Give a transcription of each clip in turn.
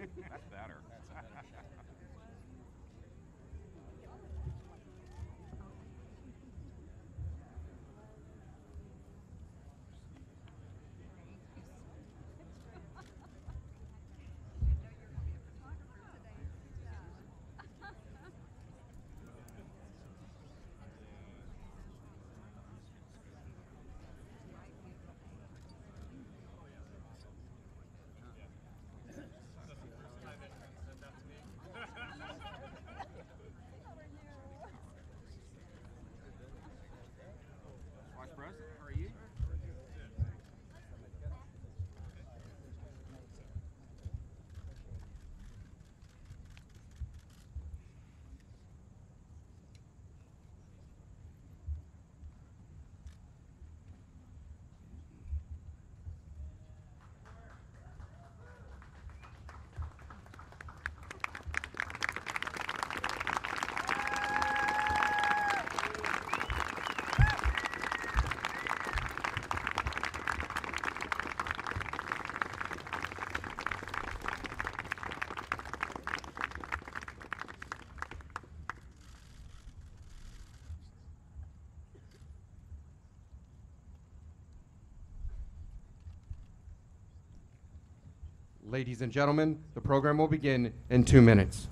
That's better. That's a better shot. Vice President, how are you? Ladies and gentlemen, the program will begin in 2 minutes.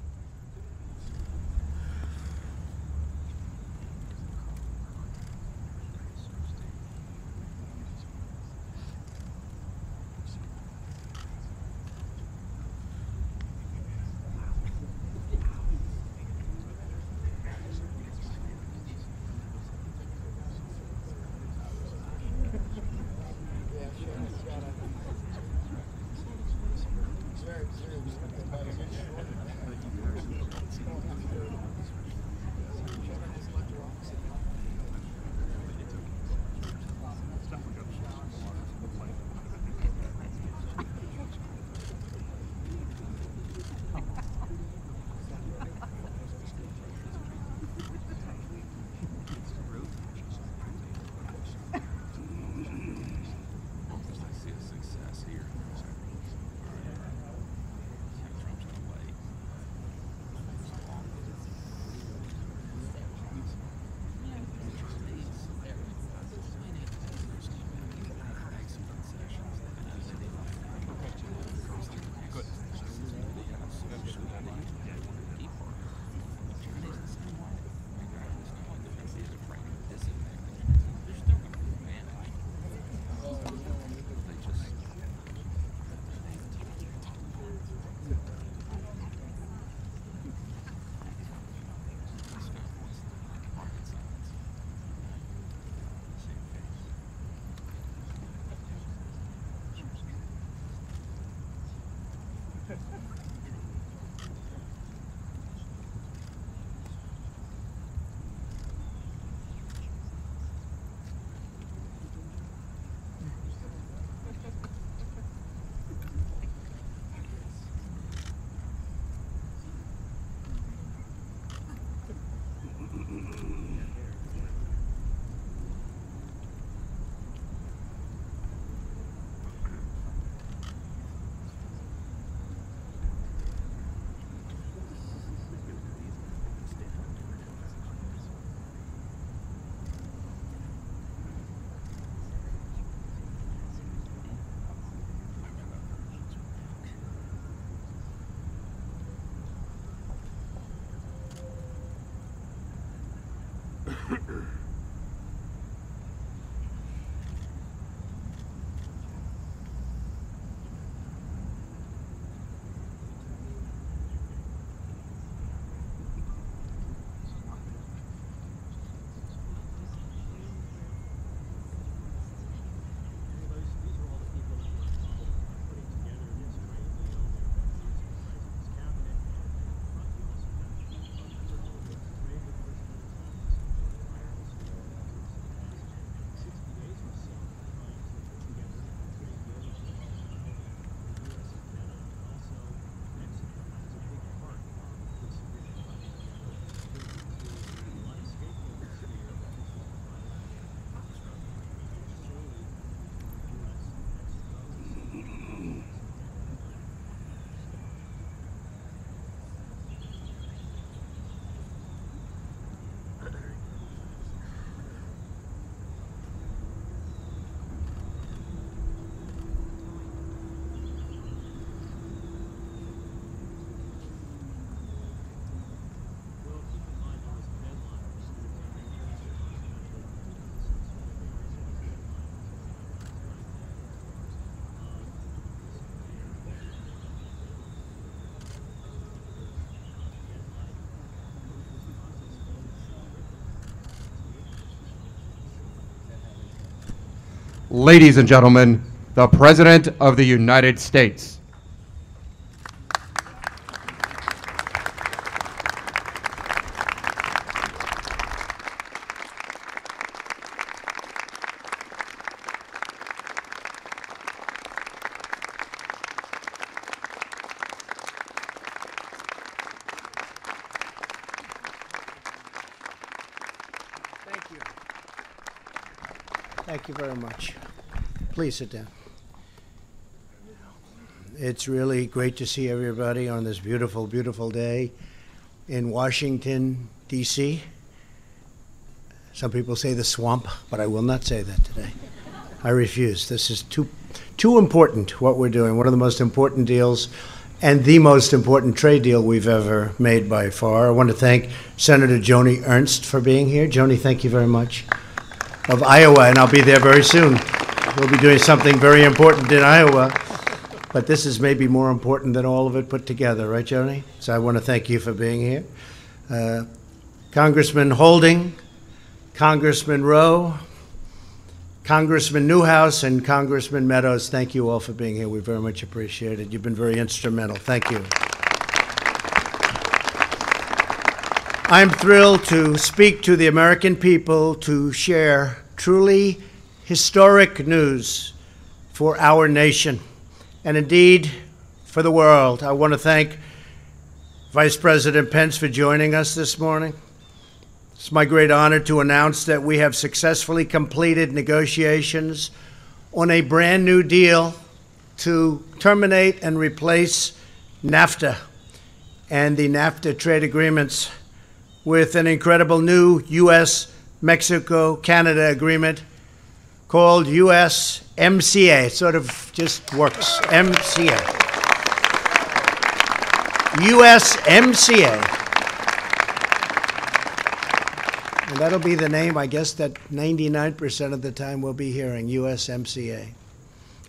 Ladies and gentlemen, the President of the United States. Thank you very much. Please sit down. It's really great to see everybody on this beautiful, beautiful day in Washington, D.C. Some people say the swamp, but I will not say that today. I refuse. This is too important, what we're doing. One of the most important deals and the most important trade deal we've ever made by far. I want to thank Senator Joni Ernst for being here. Joni, thank you very much. Of Iowa, and I'll be there very soon. We'll be doing something very important in Iowa, but this is maybe more important than all of it put together, right, Joni? So I want to thank you for being here. Congressman Holding, Congressman Rowe, Congressman Newhouse, and Congressman Meadows, thank you all for being here. We very much appreciate it. You've been very instrumental. Thank you. I'm thrilled to speak to the American people to share truly historic news for our nation and indeed for the world. I want to thank Vice President Pence for joining us this morning. It's my great honor to announce that we have successfully completed negotiations on a brand new deal to terminate and replace NAFTA and the NAFTA trade agreements with an incredible new U.S.-Mexico-Canada agreement called USMCA. It sort of just works. MCA. USMCA. And that'll be the name, I guess, that 99% of the time we'll be hearing, USMCA.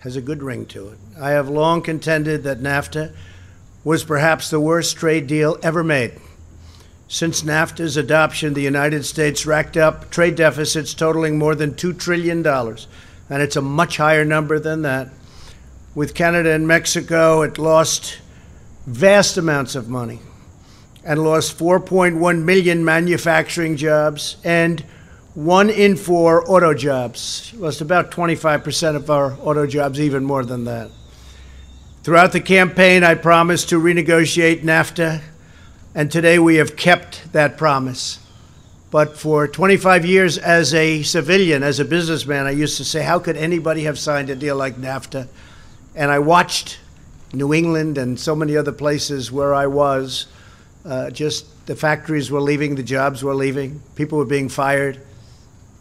Has a good ring to it. I have long contended that NAFTA was perhaps the worst trade deal ever made. Since NAFTA's adoption, the United States racked up trade deficits totaling more than $2 trillion, and it's a much higher number than that. With Canada and Mexico, it lost vast amounts of money and lost 4.1 million manufacturing jobs and 1 in 4 auto jobs. It lost about 25% of our auto jobs, even more than that. Throughout the campaign, I promised to renegotiate NAFTA, and today we have kept that promise. But for 25 years as a civilian, as a businessman, I used to say, how could anybody have signed a deal like NAFTA? And I watched New England and so many other places where I was, just the factories were leaving, the jobs were leaving, people were being fired,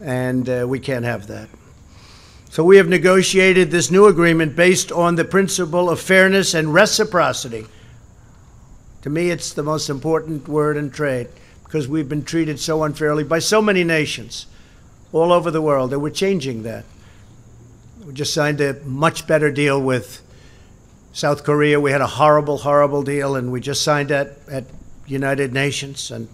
and we can't have that. So we have negotiated this new agreement based on the principle of fairness and reciprocity. To me, it's the most important word in trade because we've been treated so unfairly by so many nations all over the world, and we're changing that. We just signed a much better deal with South Korea. We had a horrible, horrible deal, and we just signed that at United Nations, and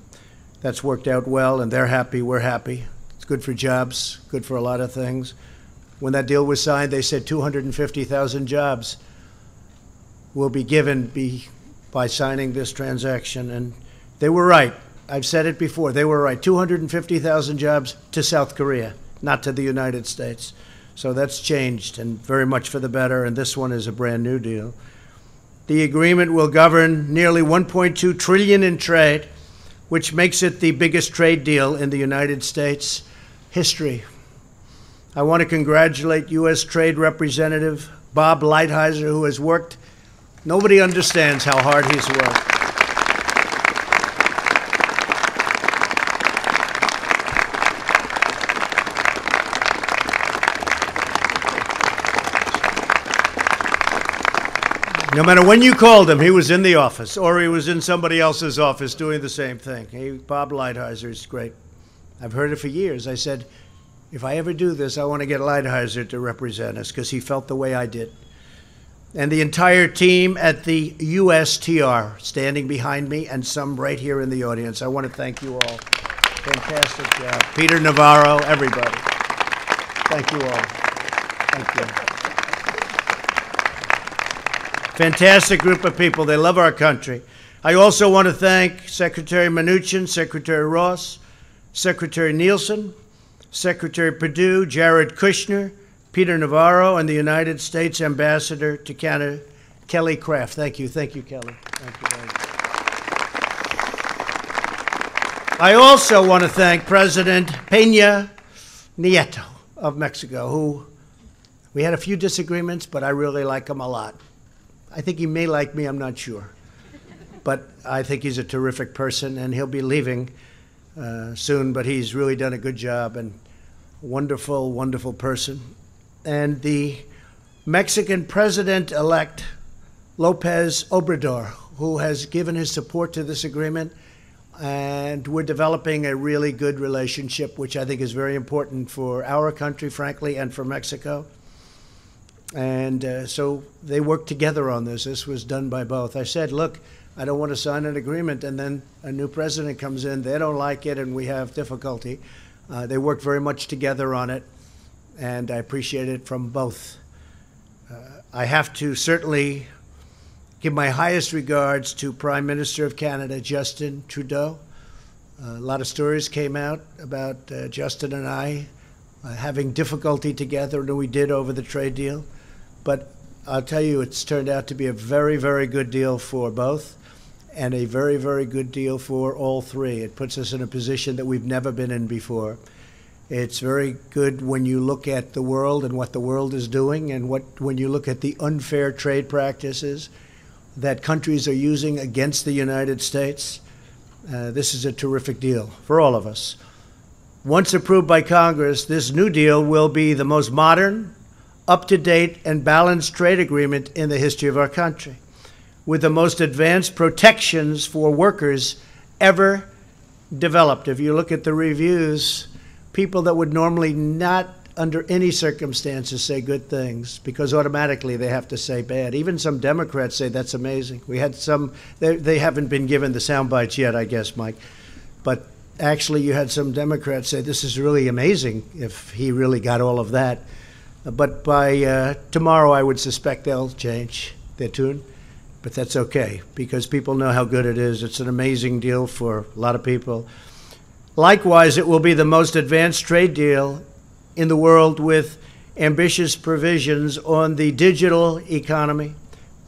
that's worked out well, and they're happy, we're happy. It's good for jobs, good for a lot of things. When that deal was signed, they said 250,000 jobs will be given by signing this transaction, and they were right. I've said it before, they were right. 250,000 jobs to South Korea, not to the United States. So that's changed, and very much for the better, and this one is a brand new deal. The agreement will govern nearly $1.2 trillion in trade, which makes it the biggest trade deal in the United States history. I want to congratulate U.S. Trade Representative Bob Lighthizer, who has worked. Nobody understands how hard he's worked. No matter when you called him, he was in the office, or he was in somebody else's office doing the same thing. Bob Lighthizer is great. I've heard it for years. I said, if I ever do this, I want to get Lighthizer to represent us, because he felt the way I did. And the entire team at the USTR standing behind me, and some right here in the audience. I want to thank you all. Fantastic job. Peter Navarro, everybody. Thank you all. Thank you. Fantastic group of people. They love our country. I also want to thank Secretary Mnuchin, Secretary Ross, Secretary Nielsen, Secretary Perdue, Jared Kushner, Peter Navarro, and the United States Ambassador to Canada, Kelly Craft. Thank you. Thank you, Kelly. Thank you very much. I also want to thank President Peña Nieto of Mexico, who we had a few disagreements, but I really like him a lot. I think he may like me, I'm not sure. But I think he's a terrific person, and he'll be leaving soon, but he's really done a good job and wonderful, wonderful person. And the Mexican president-elect, Lopez Obrador, who has given his support to this agreement, and we're developing a really good relationship, which I think is very important for our country, frankly, and for Mexico. And so they worked together on this. This was done by both. I said, look, I don't want to sign an agreement, and then a new president comes in. They don't like it, and we have difficulty. They worked very much together on it, and I appreciate it from both. I have to certainly give my highest regards to Prime Minister of Canada, Justin Trudeau. A lot of stories came out about Justin and I having difficulty together, and we did over the trade deal. But I'll tell you, it's turned out to be a very, very good deal for both, and a very, very good deal for all three. It puts us in a position that we've never been in before. It's very good when you look at the world and what the world is doing, and when you look at the unfair trade practices that countries are using against the United States. This is a terrific deal for all of us. Once approved by Congress, this new deal will be the most modern, up-to-date, and balanced trade agreement in the history of our country, with the most advanced protections for workers ever developed. If you look at the reviews, people that would normally not, under any circumstances, say good things, because automatically they have to say bad. Even some Democrats say that's amazing. We had some, they haven't been given the sound bites yet, I guess, Mike. But actually, you had some Democrats say this is really amazing if he really got all of that. But by tomorrow, I would suspect they'll change their tune. But that's okay, because people know how good it is. It's an amazing deal for a lot of people. Likewise, it will be the most advanced trade deal in the world, with ambitious provisions on the digital economy,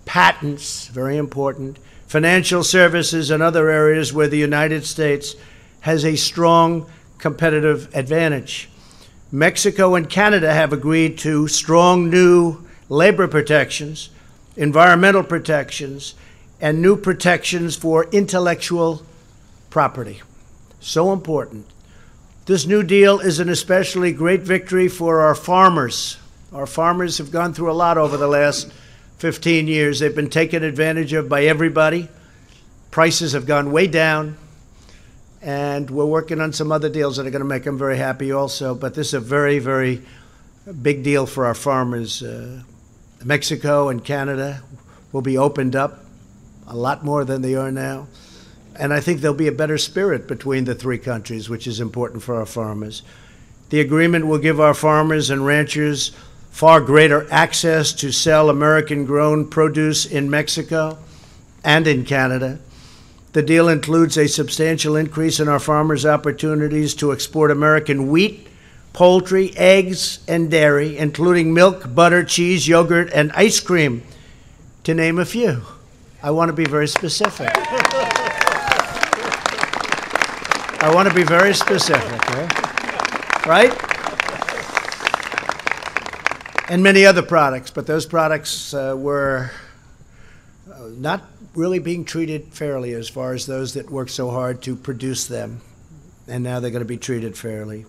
patents, very important, financial services, and other areas where the United States has a strong competitive advantage. Mexico and Canada have agreed to strong new labor protections, environmental protections, and new protections for intellectual property. So important. This new deal is an especially great victory for our farmers. Our farmers have gone through a lot over the last 15 years. They've been taken advantage of by everybody. Prices have gone way down. And we're working on some other deals that are going to make them very happy also. But this is a very, very big deal for our farmers. Mexico and Canada will be opened up a lot more than they are now. And I think there'll be a better spirit between the three countries, which is important for our farmers. The agreement will give our farmers and ranchers far greater access to sell American-grown produce in Mexico and in Canada. The deal includes a substantial increase in our farmers' opportunities to export American wheat, poultry, eggs, and dairy, including milk, butter, cheese, yogurt, and ice cream, to name a few. I want to be very specific. I want to be very specific, right? And many other products, but those products were not really being treated fairly as far as those that worked so hard to produce them, and now they're going to be treated fairly.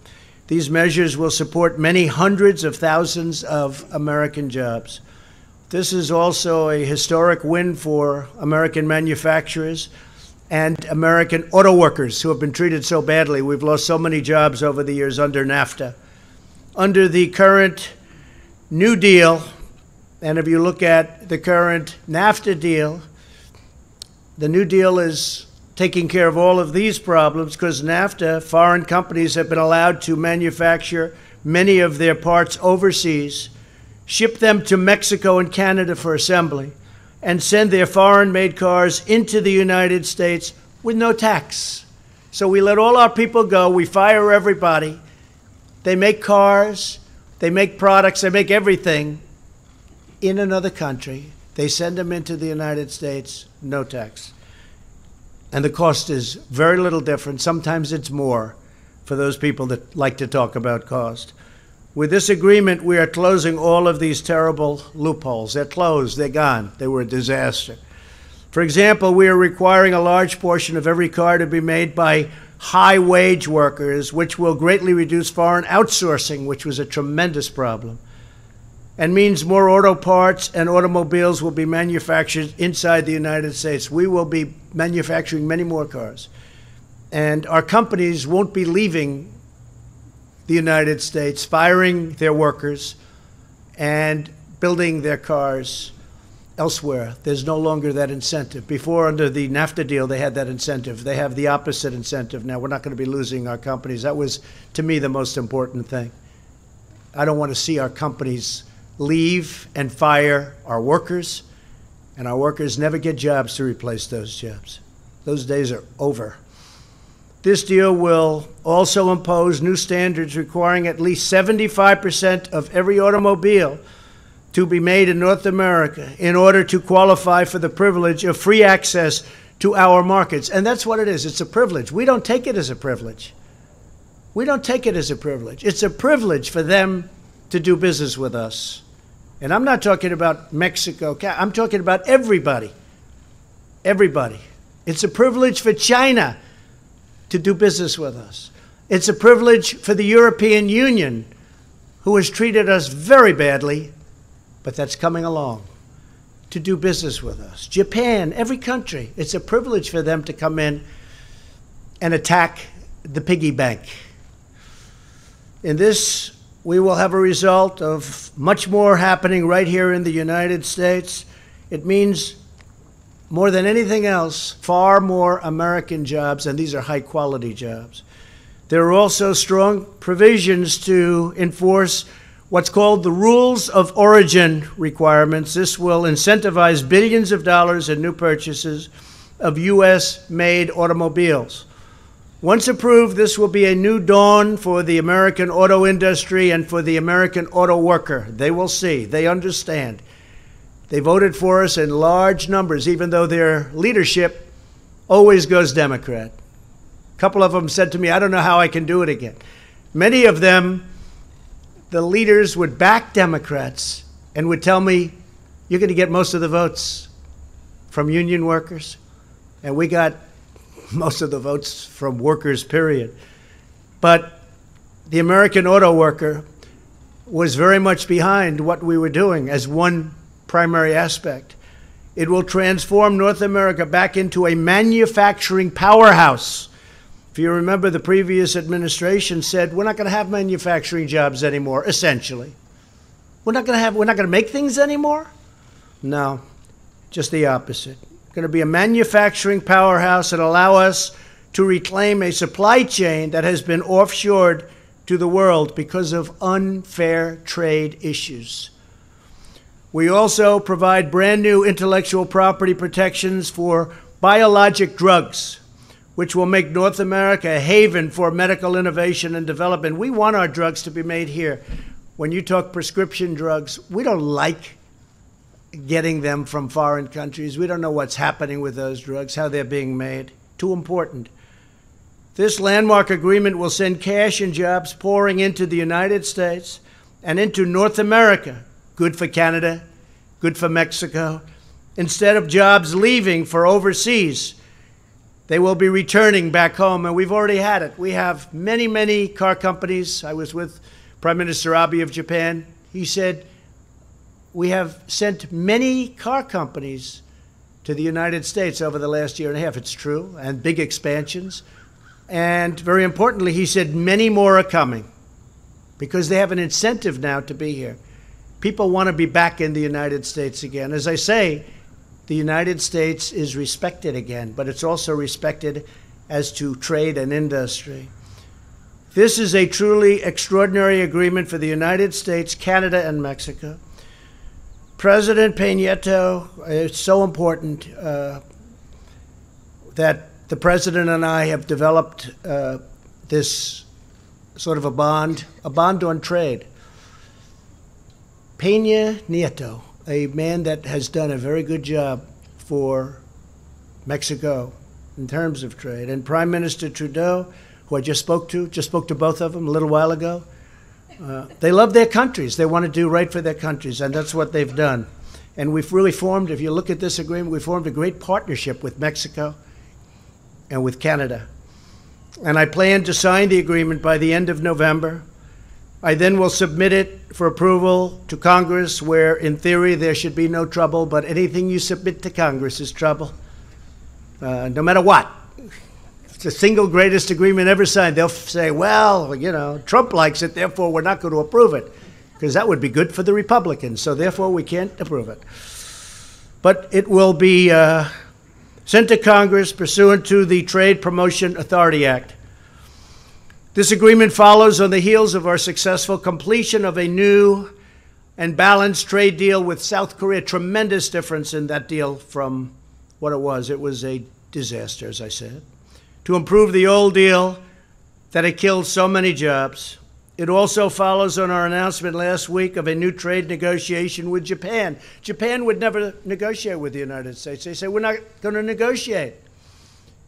These measures will support many hundreds of thousands of American jobs. This is also a historic win for American manufacturers and American auto workers who have been treated so badly. We've lost so many jobs over the years under NAFTA. Under the current New Deal, and if you look at the current NAFTA deal, the New Deal is taking care of all of these problems because NAFTA, foreign companies have been allowed to manufacture many of their parts overseas ship them to Mexico and Canada for assembly, and send their foreign-made cars into the United States with no tax. So we let all our people go. We fire everybody. They make cars. They make products. They make everything in another country. They send them into the United States, no tax. And the cost is very little different. Sometimes it's more for those people that like to talk about cost. With this agreement, we are closing all of these terrible loopholes. They're closed. They're gone. They were a disaster. For example, we are requiring a large portion of every car to be made by high-wage workers, which will greatly reduce foreign outsourcing, which was a tremendous problem, and means more auto parts and automobiles will be manufactured inside the United States. We will be manufacturing many more cars. And our companies won't be leaving the United States, firing their workers and building their cars elsewhere. There's no longer that incentive. Before, under the NAFTA deal, they had that incentive. They have the opposite incentive now. We're not going to be losing our companies. That was, to me, the most important thing. I don't want to see our companies leave and fire our workers, and our workers never get jobs to replace those jobs. Those days are over. This deal will also impose new standards requiring at least 75% of every automobile to be made in North America in order to qualify for the privilege of free access to our markets. And that's what it is. It's a privilege. We don't take it as a privilege. We don't take it as a privilege. It's a privilege for them to do business with us. And I'm not talking about Mexico. I'm talking about everybody. Everybody. It's a privilege for China to do business with us. It's a privilege for the European Union, who has treated us very badly, but that's coming along, to do business with us. Japan, every country. It's a privilege for them to come in and attack the piggy bank. In this, we will have a result of much more happening right here in the United States. It means, more than anything else, far more American jobs, and these are high-quality jobs. There are also strong provisions to enforce what's called the rules of origin requirements. This will incentivize billions of dollars in new purchases of U.S.-made automobiles. Once approved, this will be a new dawn for the American auto industry and for the American auto worker. They will see. They understand. They voted for us in large numbers, even though their leadership always goes Democrat. A couple of them said to me, I don't know how I can do it again. Many of them, the leaders would back Democrats and would tell me, you're going to get most of the votes from union workers. And we got most of the votes from workers, period. But the American auto worker was very much behind what we were doing as one primary aspect. It will transform North America back into a manufacturing powerhouse. If you remember, the previous administration said, we're not going to have manufacturing jobs anymore, essentially. We're not going to make things anymore? No, just the opposite. Going to be a manufacturing powerhouse and allow us to reclaim a supply chain that has been offshored to the world because of unfair trade issues. We also provide brand new intellectual property protections for biologic drugs, which will make North America a haven for medical innovation and development. We want our drugs to be made here. When you talk prescription drugs, we don't like getting them from foreign countries. We don't know what's happening with those drugs, how they're being made. Too important. This landmark agreement will send cash and jobs pouring into the United States and into North America. Good for Canada, good for Mexico. Instead of jobs leaving for overseas, they will be returning back home, and we've already had it. We have many, many car companies. I was with Prime Minister Abe of Japan. He said, we have sent many car companies to the United States over the last year and a half. It's true, and big expansions. And very importantly, he said many more are coming because they have an incentive now to be here. People want to be back in the United States again. As I say, the United States is respected again, but it's also respected as to trade and industry. This is a truly extraordinary agreement for the United States, Canada, and Mexico. President Peña Nieto, it's so important that the president and I have developed this sort of a bond on trade. Peña Nieto, a man that has done a very good job for Mexico in terms of trade, and Prime Minister Trudeau, who I just spoke to both of them a little while ago. They love their countries. They want to do right for their countries, and that's what they've done. And we've really formed, if you look at this agreement, we formed a great partnership with Mexico and with Canada. And I plan to sign the agreement by the end of November. I then will submit it for approval to Congress, where in theory there should be no trouble, but anything you submit to Congress is trouble, no matter what. It's the single greatest agreement ever signed. They'll say, well, you know, Trump likes it, therefore we're not going to approve it, because that would be good for the Republicans, so therefore we can't approve it. But it will be sent to Congress pursuant to the Trade Promotion Authority Act. This agreement follows on the heels of our successful completion of a new and balanced trade deal with South Korea. Tremendous difference in that deal from what it was. It was a disaster, as I said. To improve the old deal that had killed so many jobs. It also follows on our announcement last week of a new trade negotiation with Japan. Japan would never negotiate with the United States. They say, we're not going to negotiate.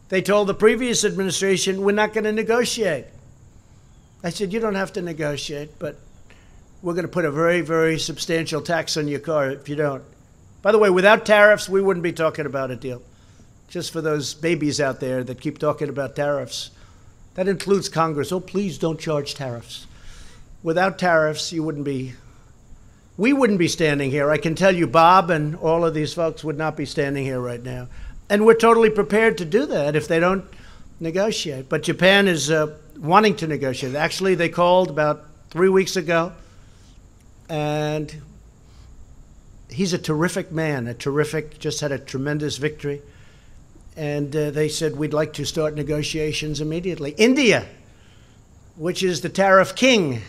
They told the previous administration, we're not going to negotiate. I said, you don't have to negotiate, but we're going to put a very, very substantial tax on your car if you don't. By the way, without tariffs, we wouldn't be talking about a deal. Just for those babies out there that keep talking about tariffs. That includes Congress. Oh, please don't charge tariffs. Without tariffs, we wouldn't be standing here. I can tell you Bob and all of these folks would not be standing here right now. And we're totally prepared to do that if they don't negotiate. But Japan is wanting to negotiate. Actually, they called about 3 weeks ago, and he's a terrific man, just had a tremendous victory. And they said, we'd like to start negotiations immediately. India, which is the tariff king,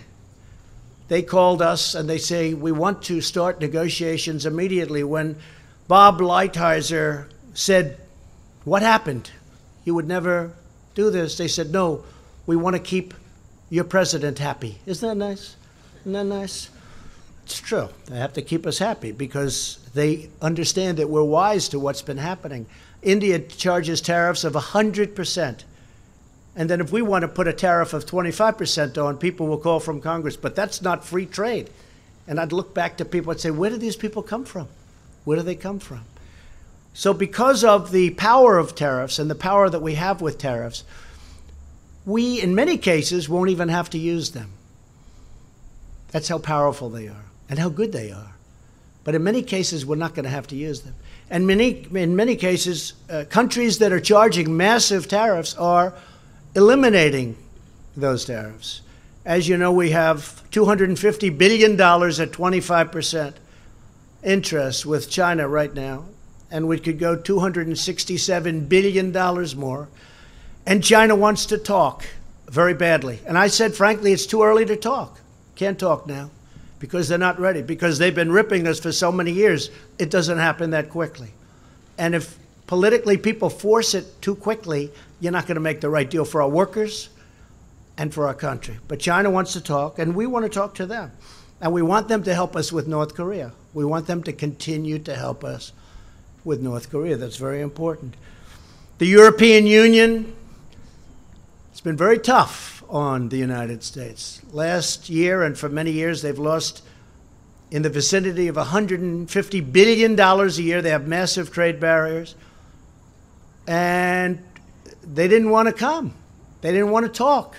they called us and they say, we want to start negotiations immediately. When Bob Lighthizer said, what happened? He would never do this. They said, no, we want to keep your president happy. Isn't that nice? Isn't that nice? It's true. They have to keep us happy because they understand that we're wise to what's been happening. India charges tariffs of 100%. And then if we want to put a tariff of 25% on, people will call from Congress. But that's not free trade. And I'd look back to people and say, where do these people come from? Where do they come from? So because of the power of tariffs and the power that we have with tariffs, we, in many cases, won't even have to use them. That's how powerful they are and how good they are. But in many cases, we're not going to have to use them. And in many cases, countries that are charging massive tariffs are eliminating those tariffs. As you know, we have $250 billion at 25% interest with China right now, and we could go $267 billion more. And China wants to talk very badly. And I said, frankly, it's too early to talk. Can't talk now because they're not ready, because they've been ripping us for so many years. It doesn't happen that quickly. And if politically people force it too quickly, you're not going to make the right deal for our workers and for our country. But China wants to talk, and we want to talk to them. And we want them to help us with North Korea. We want them to continue to help us with North Korea. That's very important. The European Union, it's been very tough on the United States. Last year and for many years, they've lost in the vicinity of $150 billion a year. They have massive trade barriers. And they didn't want to come. They didn't want to talk.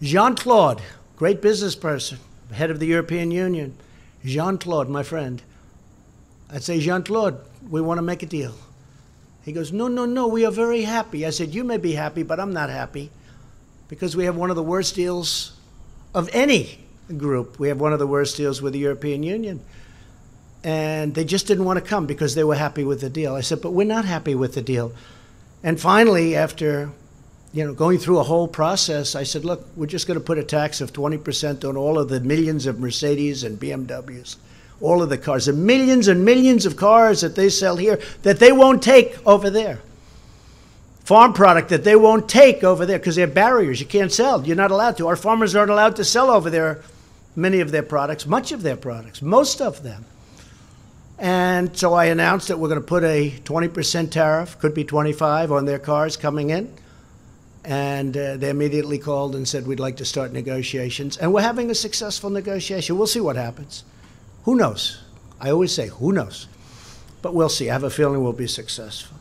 Jean-Claude, great business person, head of the European Union. Jean-Claude, my friend. I'd say, Jean-Claude, we want to make a deal. He goes, no, no, no, we are very happy. I said, you may be happy, but I'm not happy because we have one of the worst deals of any group. We have one of the worst deals with the European Union. And they just didn't want to come because they were happy with the deal. I said, but we're not happy with the deal. And finally, after going through a whole process, I said, look, we're just going to put a tax of 20% on all of the millions of Mercedes and BMWs. All of the cars, the millions and millions of cars that they sell here that they won't take over there. Farm product that they won't take over there because there are barriers. You can't sell. You're not allowed to. Our farmers aren't allowed to sell over there many of their products, much of their products, most of them. And so I announced that we're going to put a 20% tariff, could be 25, on their cars coming in. And they immediately called and said, we'd like to start negotiations. And we're having a successful negotiation. We'll see what happens. Who knows? I always say, who knows? But we'll see. I have a feeling we'll be successful.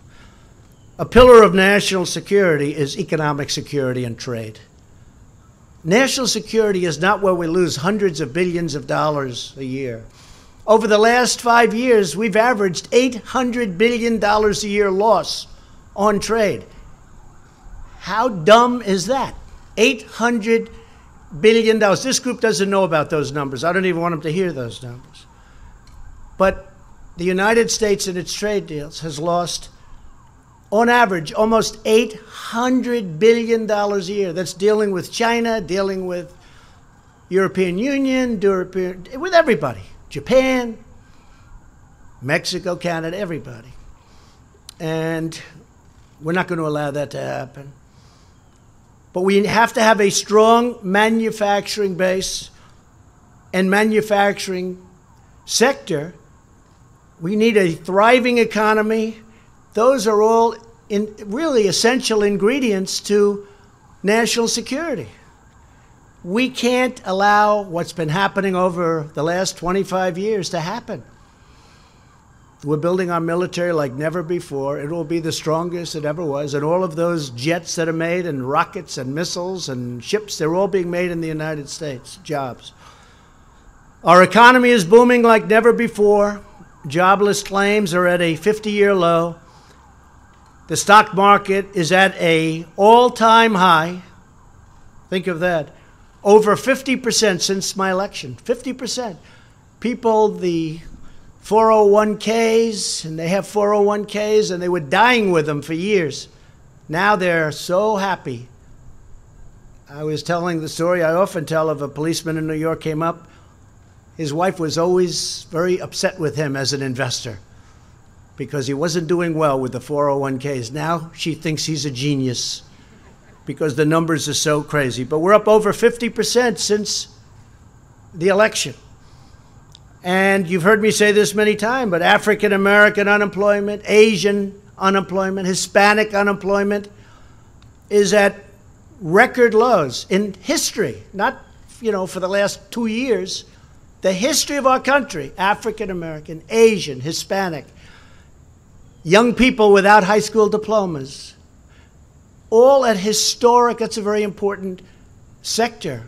A pillar of national security is economic security and trade. National security is not where we lose hundreds of billions of dollars a year. Over the last 5 years, we've averaged $800 billion a year loss on trade. How dumb is that? $800 billion. This group doesn't know about those numbers. I don't even want them to hear those numbers. But the United States in its trade deals has lost, on average, almost $800 billion a year. That's dealing with China, dealing with European Union, with everybody. Japan, Mexico, Canada, everybody. And we're not going to allow that to happen. But we have to have a strong manufacturing base and manufacturing sector. We need a thriving economy. Those are all really essential ingredients to national security. We can't allow what's been happening over the last 25 years to happen. We're building our military like never before. It will be the strongest it ever was. And all of those jets that are made, and rockets and missiles and ships, they're all being made in the United States, jobs. Our economy is booming like never before. Jobless claims are at a 50-year low. The stock market is at an all-time high. Think of that. Over 50% since my election. 50%. People, the 401ks, and they have 401ks, and they were dying with them for years. Now they're so happy. I was telling the story I often tell of a policeman in New York came up. His wife was always very upset with him as an investor because he wasn't doing well with the 401ks. Now she thinks he's a genius because the numbers are so crazy. But we're up over 50% since the election. And you've heard me say this many times, but African American unemployment, Asian unemployment, Hispanic unemployment is at record lows in history, not, for the last 2 years. The history of our country, African American, Asian, Hispanic, young people without high school diplomas, all at historic, that's a very important sector,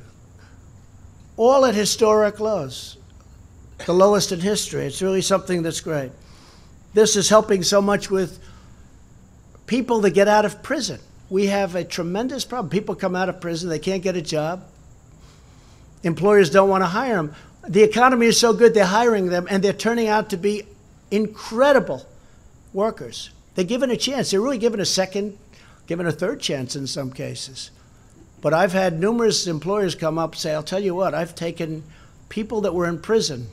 all at historic lows, the lowest in history. It's really something that's great. This is helping so much with people that get out of prison. We have a tremendous problem. People come out of prison, they can't get a job. Employers don't want to hire them. The economy is so good, they're hiring them, and they're turning out to be incredible workers. They're given a chance. They're really given a second, given a third chance in some cases. But I've had numerous employers come up and say, I'll tell you what, I've taken people that were in prison,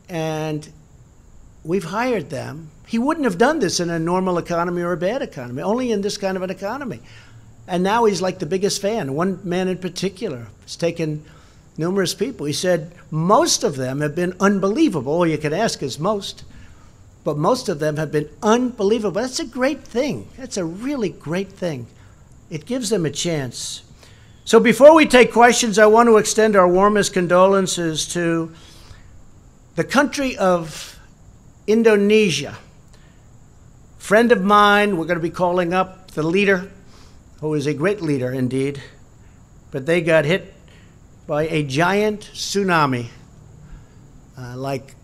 and we've hired them. He wouldn't have done this in a normal economy or a bad economy, only in this kind of an economy. And now he's like the biggest fan. One man in particular has taken numerous people. He said most of them have been unbelievable. All you can ask is most. But most of them have been unbelievable. That's a great thing. That's a really great thing. It gives them a chance. So before we take questions, I want to extend our warmest condolences to the country of Indonesia. Friend of mine, we're going to be calling up the leader, who is a great leader indeed, but they got hit by a giant tsunami like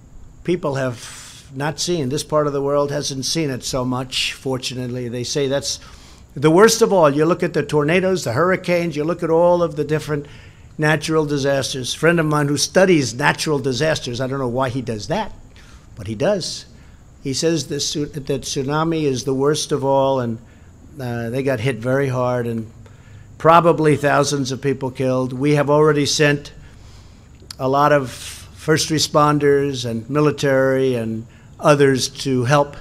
people have not seen. This part of the world hasn't seen it so much, fortunately. They say that's the worst of all. You look at the tornadoes, the hurricanes, you look at all of the different natural disasters. A friend of mine who studies natural disasters, I don't know why he does that, but he does. He says that tsunami is the worst of all, and they got hit very hard, and probably thousands of people killed. We have already sent a lot of first responders and military and others to help.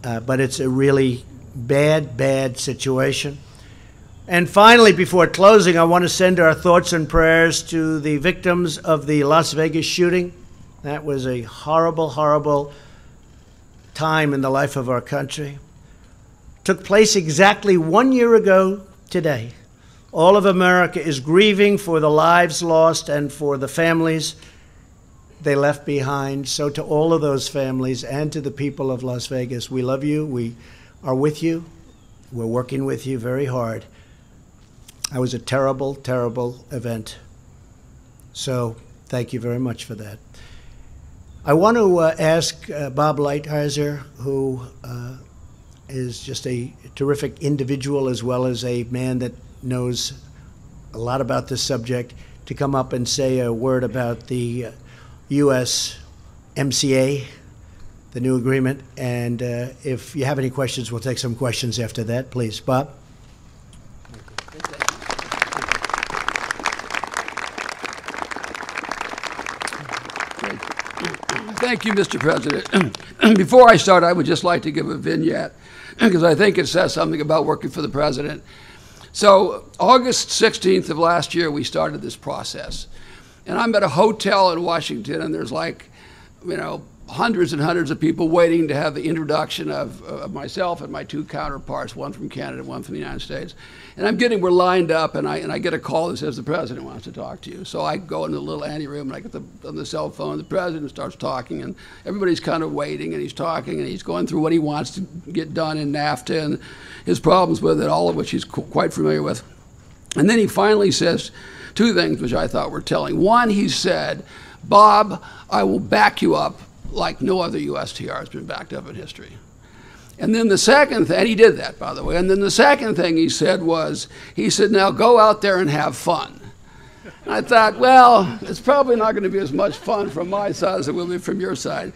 But it's a really bad, bad situation. And finally, before closing, I want to send our thoughts and prayers to the victims of the Las Vegas shooting. That was a horrible, horrible time in the life of our country. Took place exactly 1 year ago today. All of America is grieving for the lives lost and for the families they left behind. So to all of those families and to the people of Las Vegas, we love you. We are with you. We're working with you very hard. That was a terrible, terrible event. So thank you very much for that. I want to ask Bob Lighthizer, who is just a terrific individual as well as a man that knows a lot about this subject, to come up and say a word about the USMCA, the new agreement. And if you have any questions, we'll take some questions after that. Please, Bob. Thank you, Mr. President. Before I start, I would just like to give a vignette because I think it says something about working for the president. So August 16th of last year, we started this process. And I'm at a hotel in Washington, and there's like, hundreds and hundreds of people waiting to have the introduction of myself and my two counterparts, one from Canada, one from the United States. And we're lined up, and I get a call that says the president wants to talk to you. So I go into the little anteroom, and I get on the cell phone. The president starts talking, and everybody's kind of waiting, and he's talking, and he's going through what he wants to get done in NAFTA and his problems with it, all of which he's quite familiar with. And then he finally says two things which I thought were telling. One, he said, "Bob, I will back you up like no other USTR has been backed up in history." And then the second thing, and he did that, by the way, and then the second thing he said, now go out there and have fun. And I thought, well, it's probably not going to be as much fun from my side as it will be from your side.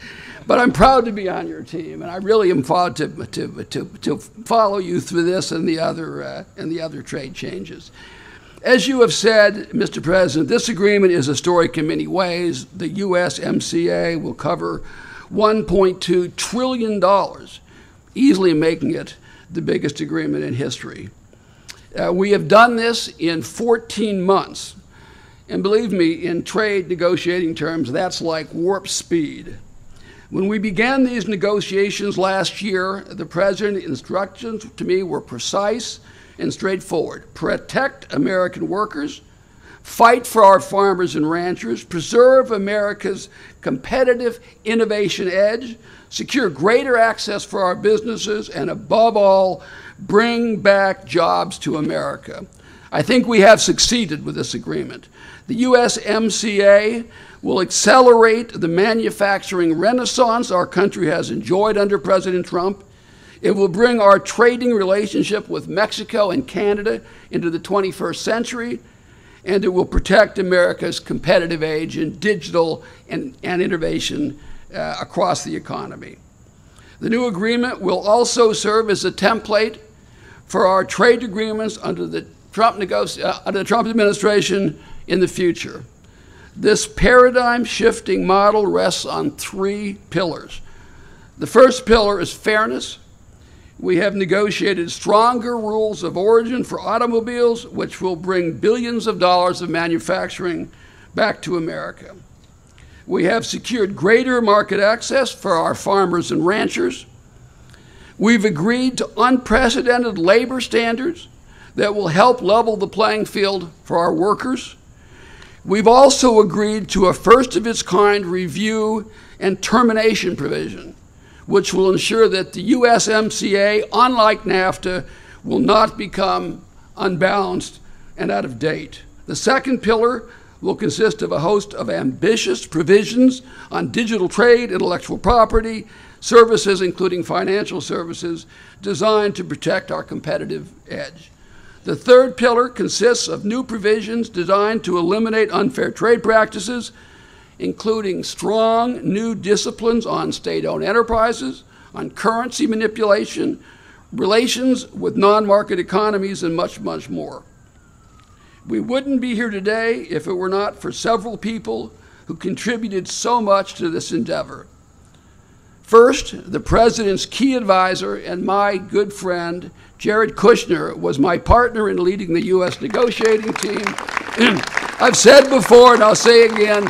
But I'm proud to be on your team, and I really am proud to follow you through this and the other trade changes. As you have said, Mr. President, this agreement is historic in many ways. The USMCA will cover $1.2 trillion, easily making it the biggest agreement in history. We have done this in 14 months. And believe me, in trade negotiating terms, that's like warp speed. When we began these negotiations last year, the President's instructions to me were precise and straightforward. Protect American workers, fight for our farmers and ranchers, preserve America's competitive innovation edge, secure greater access for our businesses, and above all, bring back jobs to America. I think we have succeeded with this agreement. The USMCA will accelerate the manufacturing renaissance our country has enjoyed under President Trump. It will bring our trading relationship with Mexico and Canada into the 21st century, and it will protect America's competitive edge in digital and innovation across the economy. The new agreement will also serve as a template for our trade agreements under the Trump administration in the future. This paradigm-shifting model rests on three pillars. The first pillar is fairness. We have negotiated stronger rules of origin for automobiles, which will bring billions of dollars of manufacturing back to America. We have secured greater market access for our farmers and ranchers. We've agreed to unprecedented labor standards that will help level the playing field for our workers. We've also agreed to a first-of-its-kind review and termination provision, which will ensure that the USMCA, unlike NAFTA, will not become unbalanced and out of date. The second pillar will consist of a host of ambitious provisions on digital trade, intellectual property, services, including financial services, designed to protect our competitive edge. The third pillar consists of new provisions designed to eliminate unfair trade practices, including strong new disciplines on state-owned enterprises, on currency manipulation, relations with non-market economies, and much, much more. We wouldn't be here today if it were not for several people who contributed so much to this endeavor. First, the President's key advisor and my good friend, Jared Kushner, was my partner in leading the U.S. negotiating team. I've said before, and I'll say again,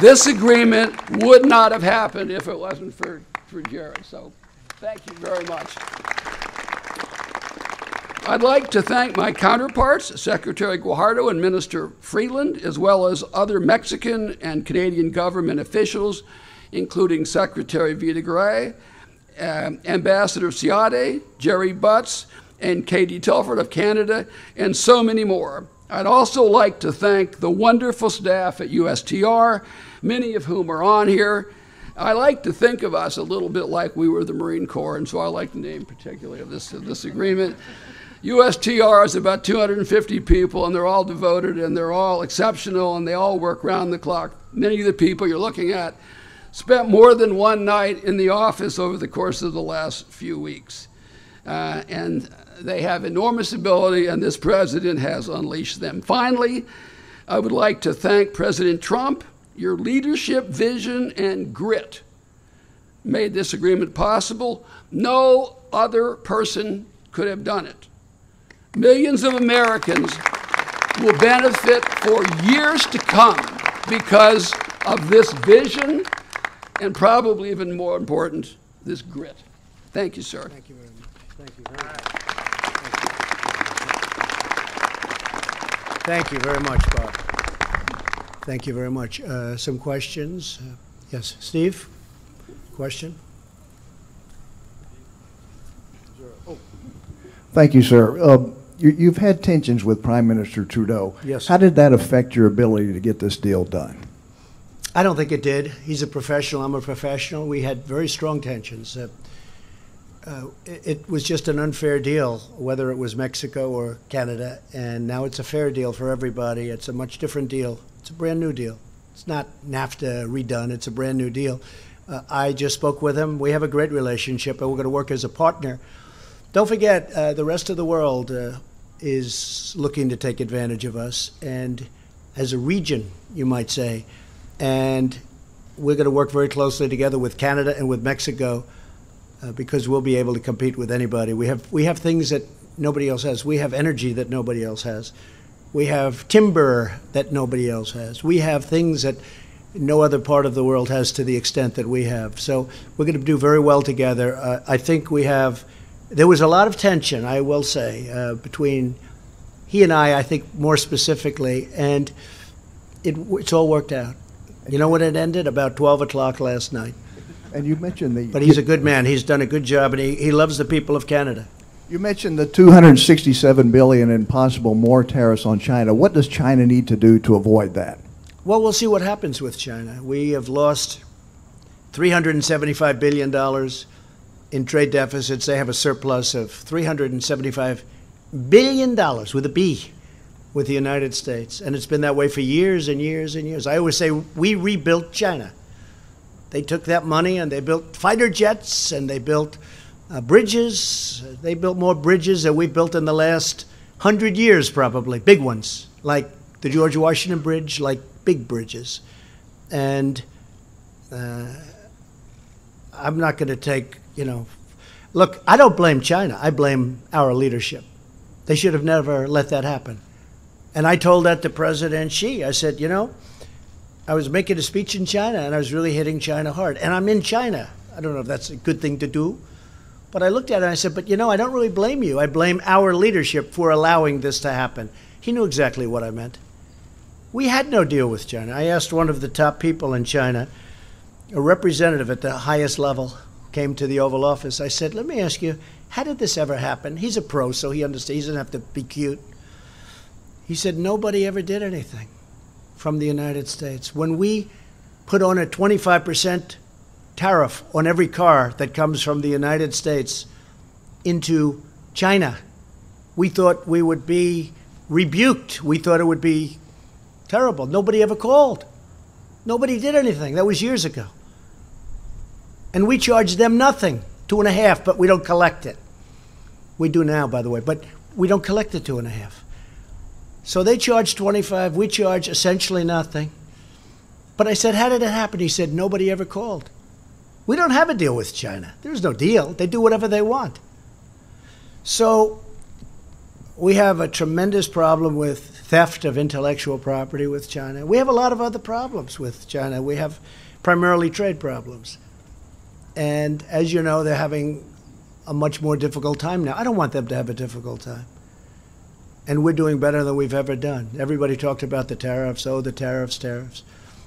this agreement would not have happened if it wasn't for Jared. So thank you very much. I'd like to thank my counterparts, Secretary Guajardo and Minister Freeland, as well as other Mexican and Canadian government officials, including Secretary Vidagrey, Ambassador Seade, Jerry Butts, and Katie Telford of Canada, and so many more. I'd also like to thank the wonderful staff at USTR, many of whom are on here. I like to think of us a little bit like we were the Marine Corps, and so I like the name particularly of this agreement. USTR is about 250 people, and they're all devoted, and they're all exceptional, and they all work round the clock. Many of the people you're looking at spent more than one night in the office over the course of the last few weeks. And they have enormous ability, and this president has unleashed them. Finally, I would like to thank President Trump. Your leadership, vision, and grit made this agreement possible. No other person could have done it. Millions of Americans will benefit for years to come because of this vision and probably even more important, this grit. Thank you, sir. Thank you very much. Thank you very much. Thank you very much, Bob. Thank you very much. Some questions? Yes, Steve? Question? Thank you, sir. You've had tensions with Prime Minister Trudeau. Yes. How did that affect your ability to get this deal done? I don't think it did. He's a professional. I'm a professional. We had very strong tensions. It was just an unfair deal, whether it was Mexico or Canada, and now it's a fair deal for everybody. It's a much different deal. It's a brand new deal. It's not NAFTA redone. It's a brand new deal. I just spoke with him. We have a great relationship, and we're going to work as a partner. Don't forget, the rest of the world is looking to take advantage of us, and as a region, you might say. And we're going to work very closely together with Canada and with Mexico because we'll be able to compete with anybody. We have things that nobody else has. We have energy that nobody else has. We have timber that nobody else has. We have things that no other part of the world has to the extent that we have. So we're going to do very well together. I think we have. There was a lot of tension, I will say, between he and I think more specifically, and it's all worked out. You know when it ended? About 12 o'clock last night. And you mentioned the... But he's a good man. He's done a good job, and he loves the people of Canada. You mentioned the $267 billion and possible more tariffs on China. What does China need to do to avoid that? Well, we'll see what happens with China. We have lost $375 billion in trade deficits. They have a surplus of $375 billion with a B with the United States. And it's been that way for years and years and years. I always say we rebuilt China. They took that money and they built fighter jets and they built bridges. They built more bridges than we built in the last 100 years probably, big ones, like the George Washington Bridge, like big bridges. And I'm not going to take, look, I don't blame China. I blame our leadership. They should have never let that happen. And I told that to President Xi. I said, I was making a speech in China, and I was really hitting China hard. And I'm in China. I don't know if that's a good thing to do. But I looked at it and I said, but I don't really blame you. I blame our leadership for allowing this to happen. He knew exactly what I meant. We had no deal with China. I asked one of the top people in China, a representative at the highest level, came to the Oval Office. I said, let me ask you, how did this ever happen? He's a pro, so he understands. He doesn't have to be cute. He said, nobody ever did anything from the United States. When we put on a 25% tariff on every car that comes from the United States into China, we thought we would be rebuked. We thought it would be terrible. Nobody ever called. Nobody did anything. That was years ago. And we charged them nothing, 2.5%, but we don't collect it. We do now, by the way, but we don't collect the 2.5%. So they charge 25, we charge essentially nothing. But I said, how did it happen? He said, nobody ever called. We don't have a deal with China. There's no deal. They do whatever they want. So we have a tremendous problem with theft of intellectual property with China. We have a lot of other problems with China. We have primarily trade problems. And as you know, they're having a much more difficult time now. I don't want them to have a difficult time. And we're doing better than we've ever done. Everybody talked about the tariffs. Oh, the tariffs, tariffs.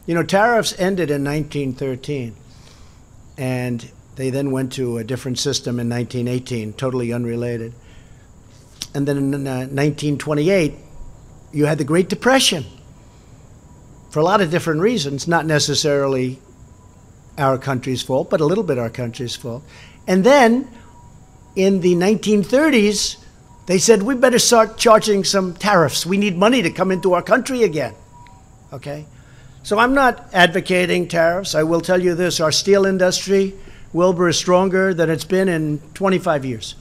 You know, tariffs ended in 1913. And they then went to a different system in 1918, totally unrelated. And then in 1928, you had the Great Depression for a lot of different reasons, not necessarily our country's fault, but a little bit our country's fault. And then in the 1930s, they said, we better start charging some tariffs. We need money to come into our country again. Okay? So I'm not advocating tariffs. I will tell you this, our steel industry, Wilbur, is stronger than it's been in 25 years.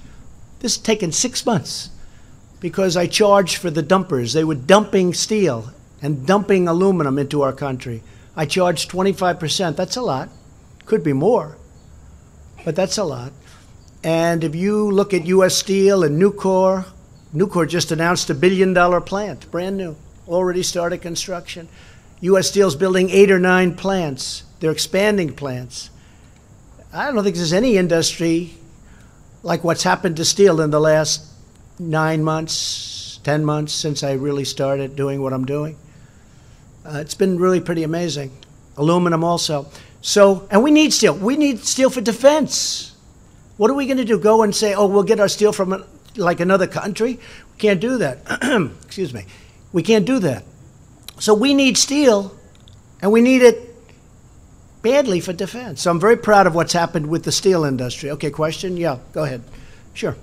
This has taken 6 months because I charged for the dumpers. They were dumping steel and dumping aluminum into our country. I charged 25%. That's a lot. Could be more, but that's a lot. And if you look at U.S. Steel and Nucor just announced $1 billion plant, brand new, already started construction. U.S. Steel's building 8 or 9 plants. They're expanding plants. I don't think there's any industry like what's happened to steel in the last 9 months, 10 months since I really started doing what I'm doing. It's been really pretty amazing. Aluminum also. So, and we need steel. We need steel for defense. What are we going to do? Go and say, oh, we'll get our steel from like another country? We can't do that. Excuse me. We can't do that. So we need steel, and we need it badly for defense. So I'm very proud of what's happened with the steel industry. Okay, question? Yeah, go ahead. Sure.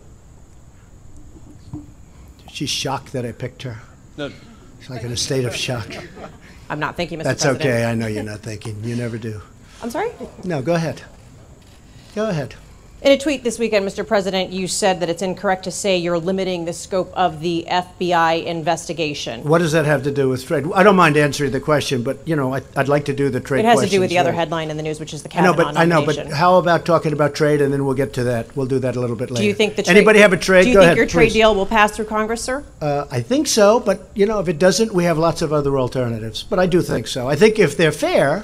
She's shocked that I picked her. No. She's like in a state of shock. I'm not thinking, Mr. That's President. okay. I know you're not thinking. You never do. I'm sorry? No, go ahead. Go ahead. In a tweet this weekend, Mr. President, you said that it's incorrect to say you're limiting the scope of the FBI investigation. What does that have to do with trade? I don't mind answering the question, but, you know, I'd like to do the trade It has to do questions with the other first. headline in the news, which is the Cavanaugh I know, but nomination. how about talking about trade, and then we'll get to that. We'll do that a little bit later. Do you think the Anybody have a trade? Do you Go think ahead, your trade please. deal will pass through Congress, sir? I think so, but, you know, if it doesn't, we have lots of other alternatives. But I do think so. I think if they're fair,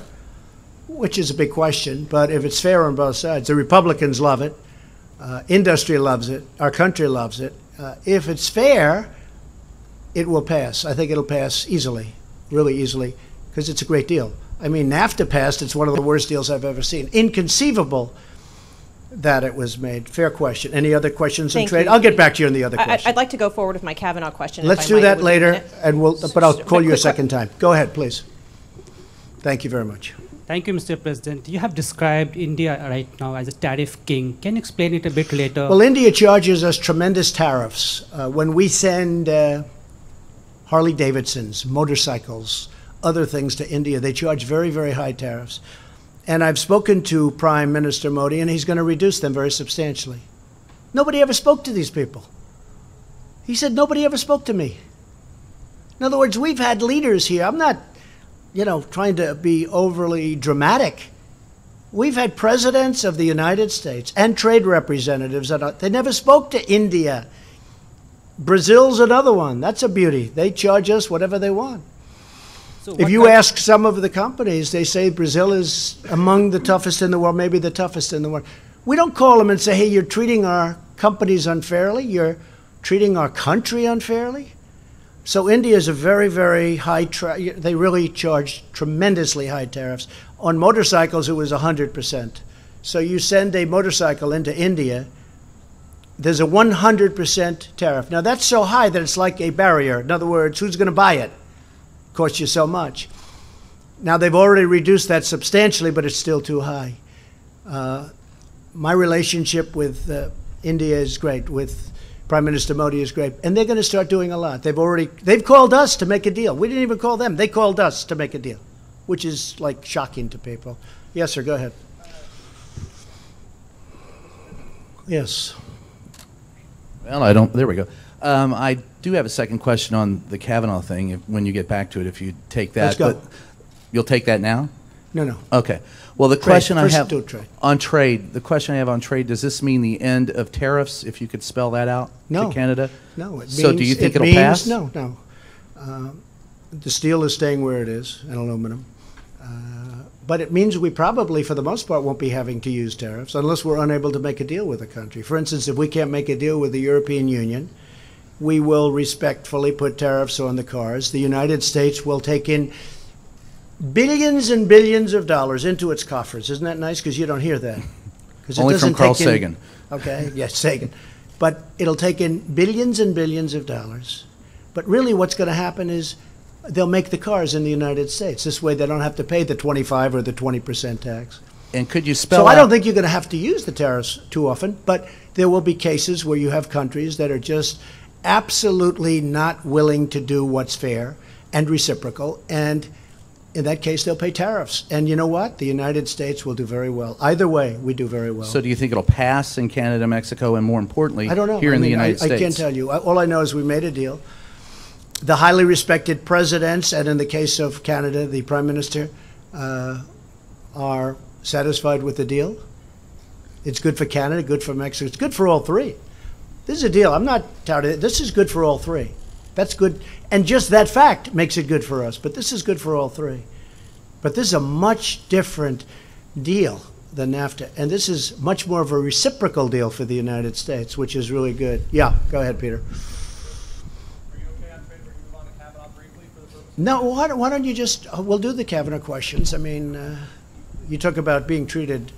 which is a big question, but if it's fair on both sides, the Republicans love it. Industry loves it. Our country loves it. If it's fair, it will pass. I think it'll pass easily, really easily, because it's a great deal. I mean, NAFTA passed. It's one of the worst deals I've ever seen. Inconceivable that it was made. Fair question. Any other questions on Thank trade? you. I'll get back to you on the other question. I'd like to go forward with my Kavanaugh question. Let's if I do might, that within a later, minute. and but I'll call you a quick- second time. Go ahead, please. Thank you very much. Thank you, Mr. President. You have described India right now as a tariff king. Can you explain it a bit later? Well, India charges us tremendous tariffs. When we send Harley Davidsons, motorcycles, other things to India, they charge very, very high tariffs. And I've spoken to Prime Minister Modi, and he's going to reduce them very substantially. Nobody ever spoke to these people. He said, nobody ever spoke to me. In other words, we've had leaders here. I'm not, you know, trying to be overly dramatic. We've had presidents of the United States and trade representatives that they never spoke to India. Brazil's another one. That's a beauty. They charge us whatever they want. So If what you kind- ask some of the companies, they say Brazil is among the toughest in the world, maybe the toughest in the world. We don't call them and say, hey, you're treating our companies unfairly. You're treating our country unfairly. So India is a very, very high, they really charge tremendously high tariffs. On motorcycles, it was 100%. So you send a motorcycle into India, there's a 100% tariff. Now that's so high that it's like a barrier. In other words, who's going to buy it? Costs you so much. Now they've already reduced that substantially, but it's still too high. My relationship with India is great, with Prime Minister Modi is great, and they're going to start doing a lot. They've called us to make a deal. We didn't even call them. They called us to make a deal, which is like shocking to people. Yes, sir, go ahead. Yes. Well, there we go. I do have a second question on the Kavanaugh thing, when you get back to it, if you take that. Let's go. But You'll take that now? No, no. Okay. Well, the question I First have do trade. on trade, the question I have on trade, does this mean the end of tariffs, if you could spell that out No. to Canada? No. It So means, do you think it it'll means, pass? No, no. The steel is staying where it is, and aluminum. But it means we probably, for the most part, won't be having to use tariffs unless we're unable to make a deal with a country. For instance, if we can't make a deal with the European Union, we will respectfully put tariffs on the cars. The United States will take in billions and billions of dollars into its coffers. Isn't that nice? Because you don't hear that. 'Cause it Only from doesn't Carl take in- Sagan. Okay, yes, Sagan. But it'll take in billions and billions of dollars. But really what's going to happen is they'll make the cars in the United States. This way they don't have to pay the 25 or the 20% tax. And could you spell So I don't out- think you're going to have to use the tariffs too often, but there will be cases where you have countries that are just absolutely not willing to do what's fair and reciprocal, and in that case, they'll pay tariffs. And you know what? The United States will do very well. Either way, we do very well. So do you think it'll pass in Canada, Mexico, and more importantly, I don't know. here I in the mean, United States? I can't tell you. All I know is we made a deal. The highly respected presidents, and in the case of Canada, the Prime Minister, are satisfied with the deal. It's good for Canada, good for Mexico. It's good for all three. This is a deal. I'm not touting it. This is good for all three. That's good. And just that fact makes it good for us. But this is good for all three. But this is a much different deal than NAFTA. And this is much more of a reciprocal deal for the United States, which is really good. Yeah, go ahead, Peter. No, why don't you just, we'll do the Kavanaugh questions. I mean, you talk about being treated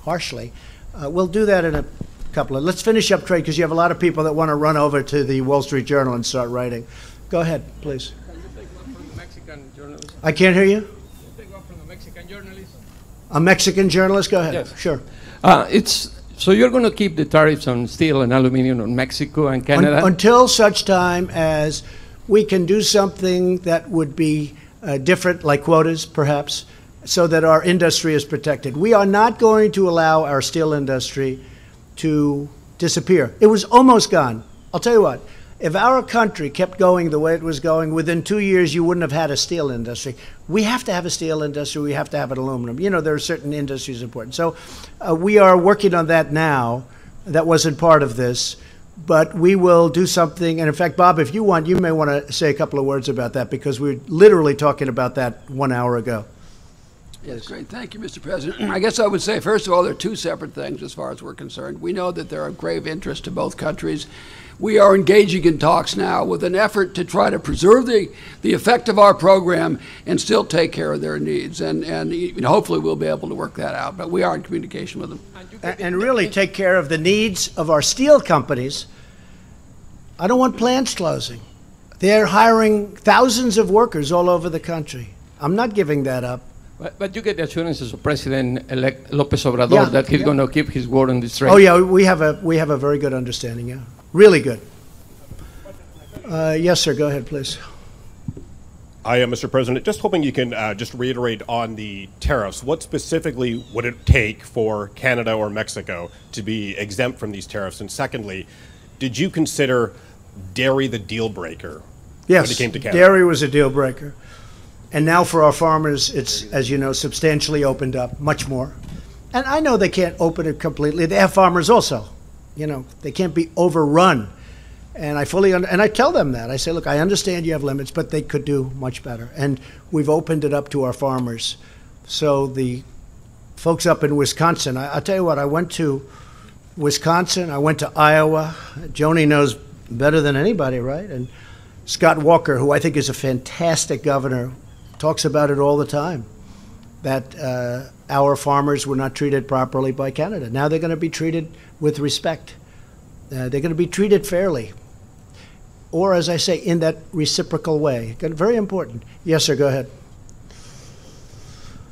harshly. We'll do that in a couple of, let's finish up trade because you have a lot of people that want to run over to the Wall Street Journal and start writing. Go ahead, please. Can you take one from the Mexican journalist? I can't hear you. Take one from the Mexican journalist. A Mexican journalist? Go ahead. Yes. Sure. So you're going to keep the tariffs on steel and aluminum on Mexico and Canada? Until such time as we can do something that would be different, like quotas, perhaps, so that our industry is protected. We are not going to allow our steel industry to disappear. It was almost gone. I'll tell you what, if our country kept going the way it was going, within 2 years you wouldn't have had a steel industry. We have to have a steel industry. We have to have an aluminum. You know, there are certain industries important. So we are working on that now. That wasn't part of this. But we will do something. And in fact, Bob, if you want, you may want to say a couple of words about that because we were literally talking about that 1 hour ago. Yes, great. Thank you, Mr. President. I guess I would say, first of all, there are two separate things as far as we're concerned. We know that they're of grave interest to both countries. We are engaging in talks now with an effort to try to preserve the effect of our program and still take care of their needs. And hopefully we'll be able to work that out. But we are in communication with them. And really take care of the needs of our steel companies. I don't want plants closing. They're hiring thousands of workers all over the country. I'm not giving that up. But you get the assurances of President-elect López Obrador that he's going to keep his word on this trade. Oh yeah, we have a very good understanding. Yeah, really good. Yes, sir. Go ahead, please. I am, Mr. President. Just hoping you can just reiterate on the tariffs. What specifically would it take for Canada or Mexico to be exempt from these tariffs? And secondly, did you consider dairy the deal breaker when it came to Canada? Dairy was a deal breaker. And now for our farmers, it's, as you know, substantially opened up, much more. And I know they can't open it completely. They have farmers also. You know, they can't be overrun. And I fully and I tell them that. I say, look, I understand you have limits, but they could do much better. And we've opened it up to our farmers. So the folks up in Wisconsin, I'll tell you what, I went to Wisconsin, I went to Iowa. Joni knows better than anybody, right? And Scott Walker, who I think is a fantastic governor, talks about it all the time, that our farmers were not treated properly by Canada. Now they're going to be treated with respect. They're going to be treated fairly. Or, as I say, in that reciprocal way. Very important. Yes, sir, go ahead.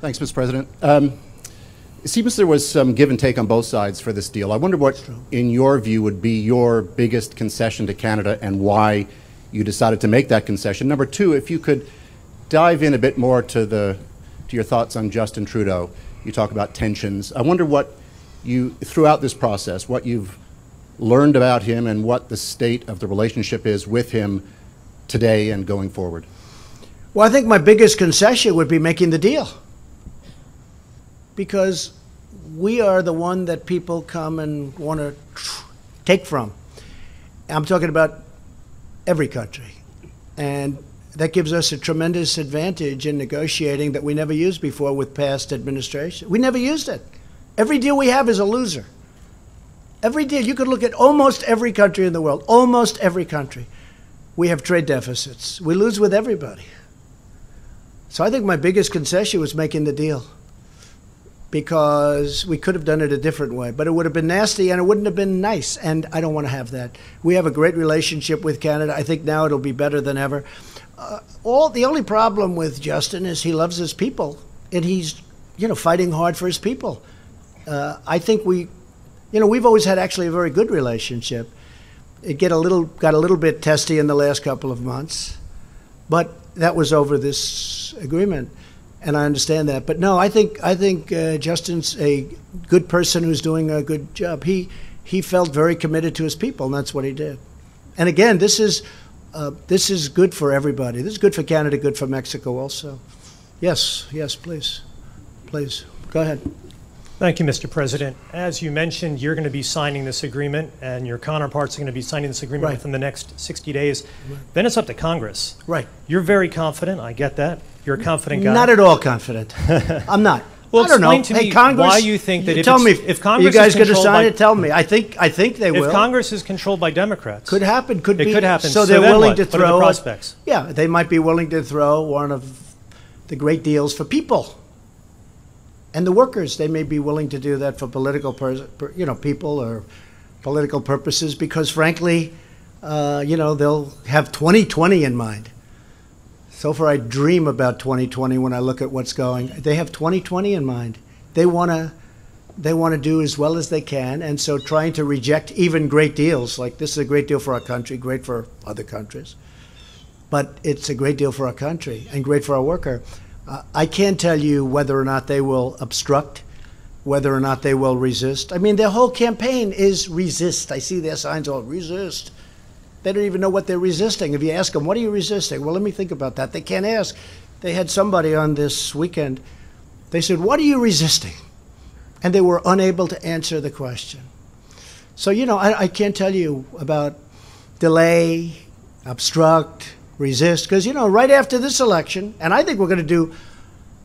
Thanks, Mr. President. It seems there was some give and take on both sides for this deal. I wonder what, in your view, would be your biggest concession to Canada and why you decided to make that concession. Number two, if you could dive in a bit more to your thoughts on Justin Trudeau. You talk about tensions. I wonder what you, throughout this process, what you've learned about him and what the state of the relationship is with him today and going forward. Well, I think my biggest concession would be making the deal, because we are the one that people come and want to take from. I'm talking about every country. And that gives us a tremendous advantage in negotiating that we never used before with past administration. We never used it. Every deal we have is a loser. Every deal, you could look at almost every country in the world, almost every country. We have trade deficits. We lose with everybody. So I think my biggest concession was making the deal, because we could have done it a different way, but it would have been nasty and it wouldn't have been nice, and I don't want to have that. We have a great relationship with Canada. I think now it'll be better than ever. The only problem with Justin is he loves his people, and he's, fighting hard for his people. I think we've always had actually a very good relationship. It got a little bit testy in the last couple of months, but that was over this agreement, and I understand that. But no, I think Justin's a good person who's doing a good job. He felt very committed to his people, and that's what he did. And again, this is good for everybody. This is good for Canada, good for Mexico also. Yes, please. Go ahead. Thank you, Mr. President. As you mentioned, you're going to be signing this agreement, and your counterparts are going to be signing this agreement within the next 60 days. Right. Then it's up to Congress. Right. You're very confident. I get that. You're a confident guy. Not at all confident. I'm not. Well, I don't know. Explain to me Congress, why you think that if Congress, you guys going to sign it, tell me. I think they will. If Congress is controlled by Democrats, could happen. Could happen. So they're willing to throw. What are the prospects? Yeah, they might be willing to throw one of the great deals for people and the workers. They may be willing to do that for political, people or political purposes, because frankly, they'll have 2020 in mind. So far, I dream about 2020 when I look at what's going. They have 2020 in mind. They want to do as well as they can, and so trying to reject even great deals, like this is a great deal for our country, great for other countries, but it's a great deal for our country and great for our worker. I can't tell you whether or not they will obstruct, whether or not they will resist. I mean, their whole campaign is resist. I see their signs all resist. They don't even know what they're resisting. If you ask them, what are you resisting? Well, let me think about that. They can't ask. They had somebody on this weekend. They said, what are you resisting? And they were unable to answer the question. So, I can't tell you about delay, obstruct, resist, because, right after this election, and I think we're going to do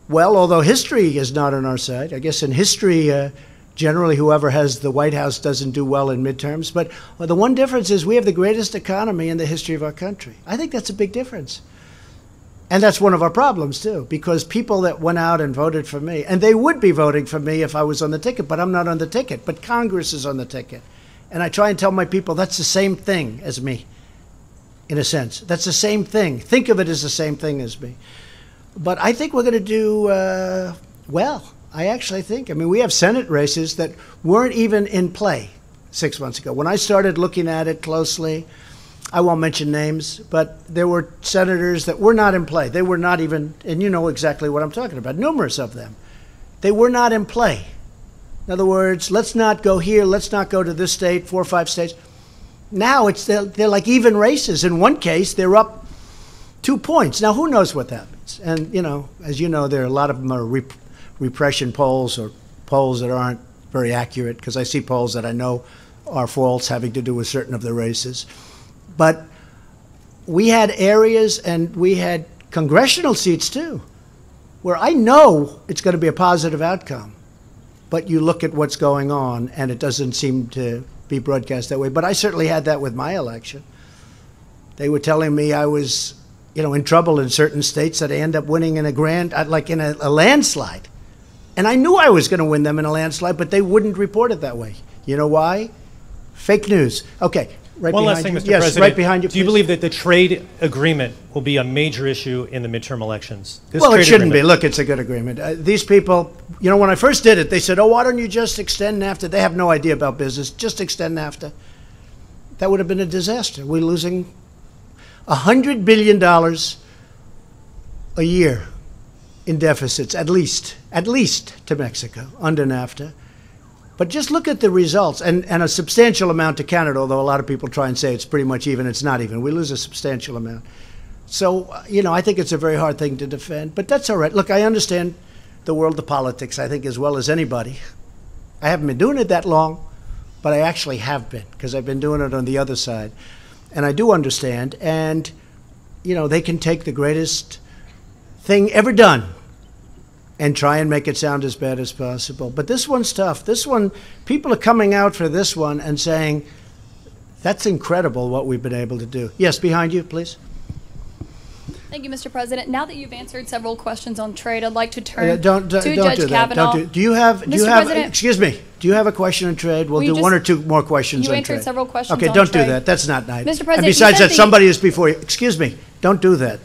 well, although history is not on our side. I guess in history, generally, whoever has the White House doesn't do well in midterms. But the one difference is we have the greatest economy in the history of our country. I think that's a big difference. And that's one of our problems, too, because people that went out and voted for me, and they would be voting for me if I was on the ticket, but I'm not on the ticket. But Congress is on the ticket. And I try and tell my people that's the same thing as me, in a sense. That's the same thing. Think of it as the same thing as me. But I think we're going to do well. I actually think. I mean, we have Senate races that weren't even in play 6 months ago. When I started looking at it closely, I won't mention names, but there were senators that were not in play. They were not even, and you know exactly what I'm talking about, numerous of them. They were not in play. In other words, let's not go here, let's not go to this state, 4 or 5 states. Now they're like even races. In one case, they're up 2 points. Now, who knows what happens? And, as you know, there are a lot of them are repression polls or polls that aren't very accurate, because I see polls that I know are false having to do with certain of the races. But we had areas and we had congressional seats too, where I know it's going to be a positive outcome. But you look at what's going on and it doesn't seem to be broadcast that way. But I certainly had that with my election. They were telling me I was, in trouble in certain states, that I end up winning in a landslide. And I knew I was going to win them in a landslide, but they wouldn't report it that way. You know why? Fake news. Okay, right One behind last thing, you. Mr. Yes, President. right behind you, Do you please. believe that the trade agreement will be a major issue in the midterm elections? Well, it shouldn't be. Look, it's a good agreement. These people, when I first did it, they said, why don't you just extend NAFTA? They have no idea about business. Just extend NAFTA. That would have been a disaster. We're losing $100 billion a year in deficits, at least to Mexico under NAFTA. But just look at the results, and a substantial amount to Canada, although a lot of people try and say it's pretty much even. It's not even. We lose a substantial amount. So, I think it's a very hard thing to defend, but that's all right. Look, I understand the world of politics, I think, as well as anybody. I haven't been doing it that long, but I actually have been, because I've been doing it on the other side. And I do understand, and, they can take the greatest thing ever done and try and make it sound as bad as possible. But this one's tough. This one, people are coming out for this one and saying, that's incredible what we've been able to do. Yes, behind you, please. Thank you, Mr. President. Now that you've answered several questions on trade, I'd like to turn don't to do Judge that. Kavanaugh. Do you have, President, excuse me, do you have a question on trade? We'll do one or two more questions on trade. You answered several questions on trade. Okay, don't do that. That's not nice. Mr. President, and besides that, somebody is before you. Excuse me, don't do that.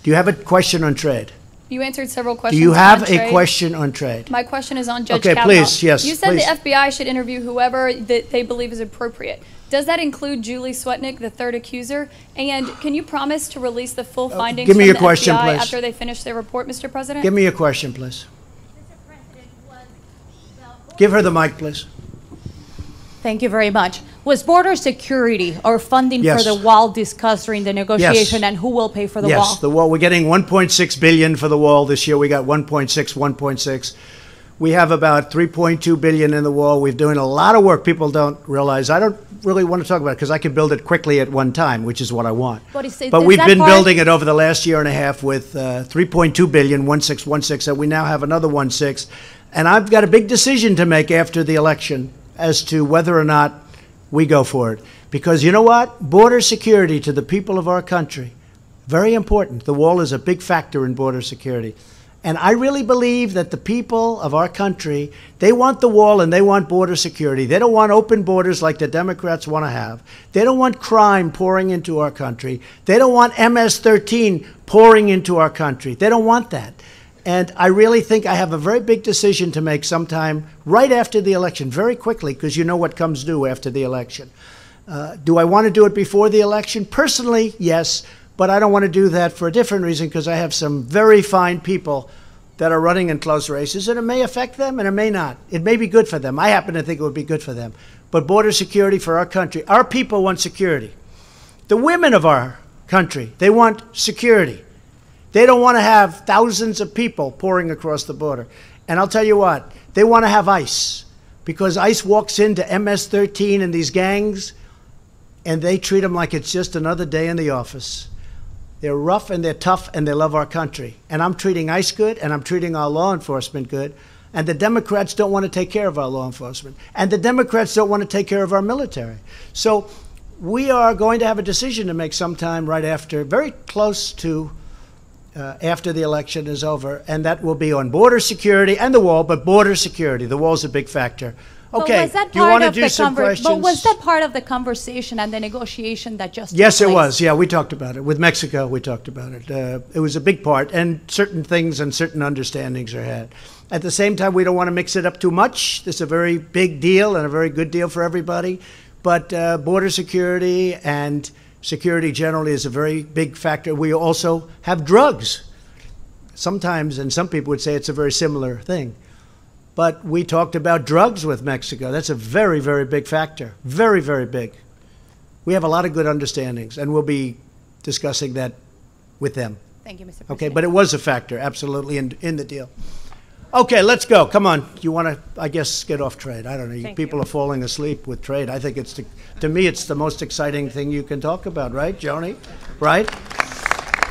Do you have a question on trade? You answered several questions on trade. Do you have a question on trade? My question is on Judge Kavanaugh. Okay, please, yes. You said please. the FBI should interview whoever that they believe is appropriate. Does that include Julie Swetnick, the third accuser? And can you promise to release the full findings give me from your the question, FBI please. after they finish their report, Mr. President? Give me your question, please. Give her the mic, please. Thank you very much. Was border security or funding Yes. for the wall discussed during the negotiation, Yes. and who will pay for the yes, wall? the wall. We're getting 1.6 billion for the wall this year. We got 1.6. We have about 3.2 billion in the wall. We're doing a lot of work. People don't realize. I don't really want to talk about it because I can build it quickly at one time, which is what I want. But we've been building it over the last year and a half with 3.2 billion, 1.6, and we now have another 1.6. And I've got a big decision to make after the election as to whether or not we go for it. Because you know what? Border security to the people of our country, very important. The wall is a big factor in border security. And I really believe that the people of our country, they want the wall and they want border security. They don't want open borders like the Democrats want to have. They don't want crime pouring into our country. They don't want MS-13 pouring into our country. They don't want that. And I really think I have a very big decision to make sometime right after the election, very quickly, because you know what comes due after the election. Do I want to do it before the election? Personally, yes. But I don't want to do that for a different reason, because I have some very fine people that are running in close races, and it may affect them and it may not. It may be good for them. I happen to think it would be good for them. But border security for our country, our people want security. The women of our country, they want security. They don't want to have thousands of people pouring across the border. And I'll tell you what, they want to have ICE, because ICE walks into MS-13 and these gangs, and they treat them like it's just another day in the office. They're rough and they're tough and they love our country. And I'm treating ICE good and I'm treating our law enforcement good. And the Democrats don't want to take care of our law enforcement. And the Democrats don't want to take care of our military. So we are going to have a decision to make sometime right after, very close to after the election is over. And that will be on border security and the wall, but border security. The wall's a big factor. Okay, do you want to do some questions? But was that part of the conversation and the negotiation that just Yes, took it place? was. Yeah, we talked about it. With Mexico, we talked about it. It was a big part, and certain things and certain understandings are had. At the same time, we don't want to mix it up too much. This is a very big deal and a very good deal for everybody. But border security and security generally is a very big factor. We also have drugs. Sometimes, and some people would say it's a very similar thing. But we talked about drugs with Mexico. That's a very, very big factor. Very, very big. We have a lot of good understandings, and we'll be discussing that with them. Thank you, Mr. President. Okay, but it was a factor, absolutely, in the deal. Okay, let's go. Come on. You want to, I guess, get off trade. I don't know. Thank People you. are falling asleep with trade. I think it's, to me, it's the most exciting thing you can talk about, right, Joni? Right?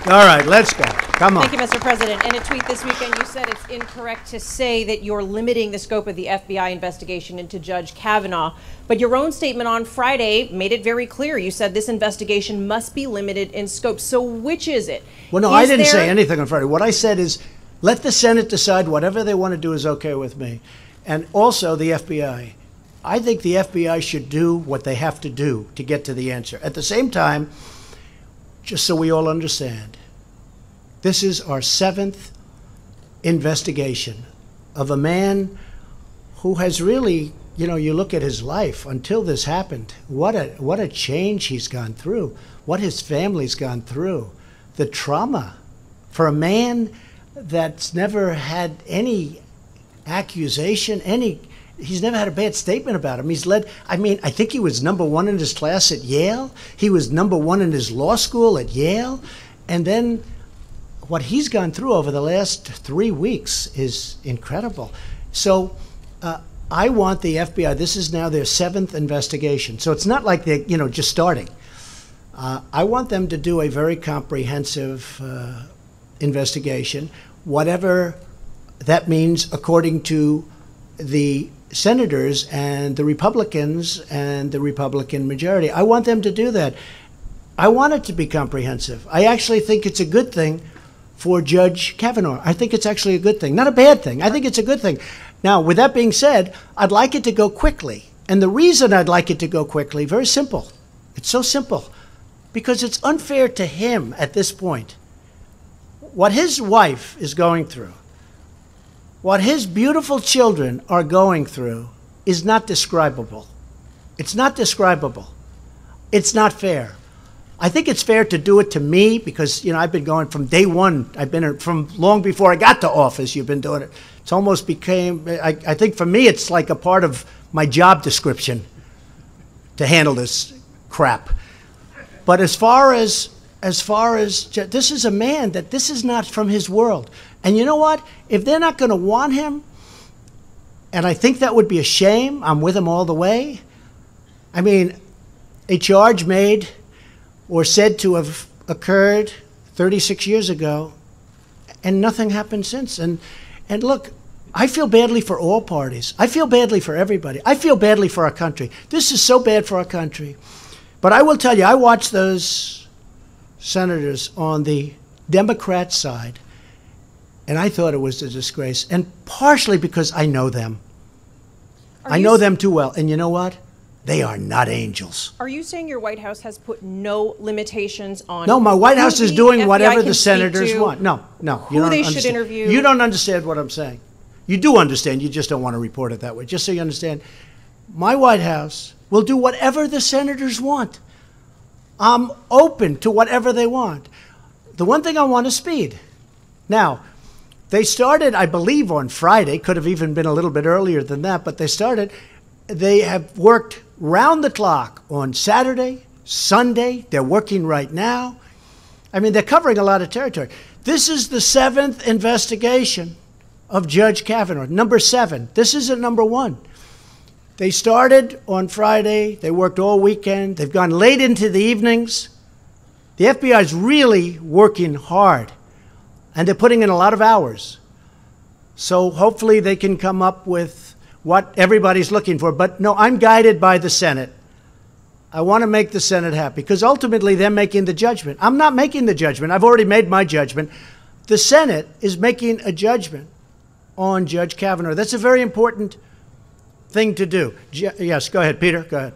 All right, let's go. Come on. Thank you, Mr. President. In a tweet this weekend, you said it's incorrect to say that you're limiting the scope of the FBI investigation into Judge Kavanaugh. But your own statement on Friday made it very clear. You said this investigation must be limited in scope. So which is it? Well, no, I didn't say anything on Friday. What I said is, let the Senate decide whatever they want to do is okay with me. And also the FBI. I think the FBI should do what they have to do to get to the answer. At the same time, just so we all understand, this is our 7th investigation of a man who has really, you know, you look at his life until this happened, what a change he's gone through, what his family's gone through, the trauma for a man that's never had any accusation, he's never had a bad statement about him. He's led, I mean, I think he was #1 in his class at Yale. He was #1 in his law school at Yale. And then what he's gone through over the last 3 weeks is incredible. So I want the FBI, this is now their 7th investigation. So it's not like they're, just starting. I want them to do a very comprehensive investigation, whatever that means according to the senators and the Republicans and the Republican majority. I want them to do that. I want it to be comprehensive. I actually think it's a good thing for Judge Kavanaugh. I think it's actually a good thing, not a bad thing. I think it's a good thing. Now, with that being said, I'd like it to go quickly. And the reason I'd like it to go quickly, very simple. It's so simple. Because it's unfair to him at this point. What his wife is going through, what his beautiful children are going through is not describable. It's not describable. It's not fair. I think it's fair to do it to me because, I've been going from day one. I've been from long before I got to office. You've been doing it. It's almost became, I think for me, it's like a part of my job description to handle this crap. But as far as this is a man that this is not from his world. And you know what? If they're not going to want him, and I think that would be a shame, I'm with him all the way. I mean, a charge made or said to have occurred 36 years ago, and nothing happened since. And look, I feel badly for all parties. I feel badly for everybody. I feel badly for our country. This is so bad for our country. But I will tell you, I watched those senators on the Democrat side, and I thought it was a disgrace, and partially because I know them. I know them too well. And you know what? They are not angels. Are you saying your White House has put no limitations on? No, my White House is doing whatever the senators want. No. Who they should interview. You don't understand what I'm saying. You do understand. You just don't want to report it that way. Just so you understand, my White House will do whatever the senators want. I'm open to whatever they want. The one thing I want is speed. Now, they started, I believe, on Friday. Could have even been a little bit earlier than that, but they started. They have worked round the clock on Saturday, Sunday. They're working right now. I mean, they're covering a lot of territory. This is the 7th investigation of Judge Kavanaugh, number 7. This isn't number 1. They started on Friday. They worked all weekend. They've gone late into the evenings. The FBI is really working hard, and they're putting in a lot of hours. So hopefully they can come up with what everybody's looking for. But no, I'm guided by the Senate. I want to make the Senate happy because ultimately they're making the judgment. I'm not making the judgment. I've already made my judgment. The Senate is making a judgment on Judge Kavanaugh. That's a very important thing to do. Yes, go ahead, Peter. Go ahead.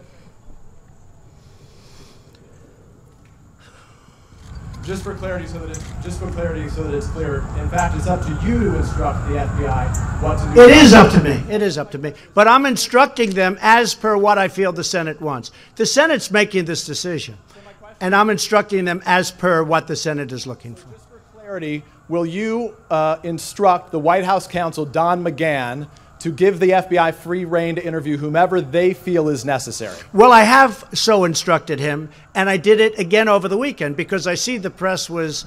Just for clarity, so that it's clear. In fact, it's up to you to instruct the FBI what to do. It is up to me. It is up to me. But I'm instructing them as per what I feel the Senate wants. The Senate's making this decision, and I'm instructing them as per what the Senate is looking for. Just for clarity, will you instruct the White House counsel, Don McGahn, to give the FBI free rein to interview whomever they feel is necessary? Well, I have so instructed him, and I did it again over the weekend because I see the press was,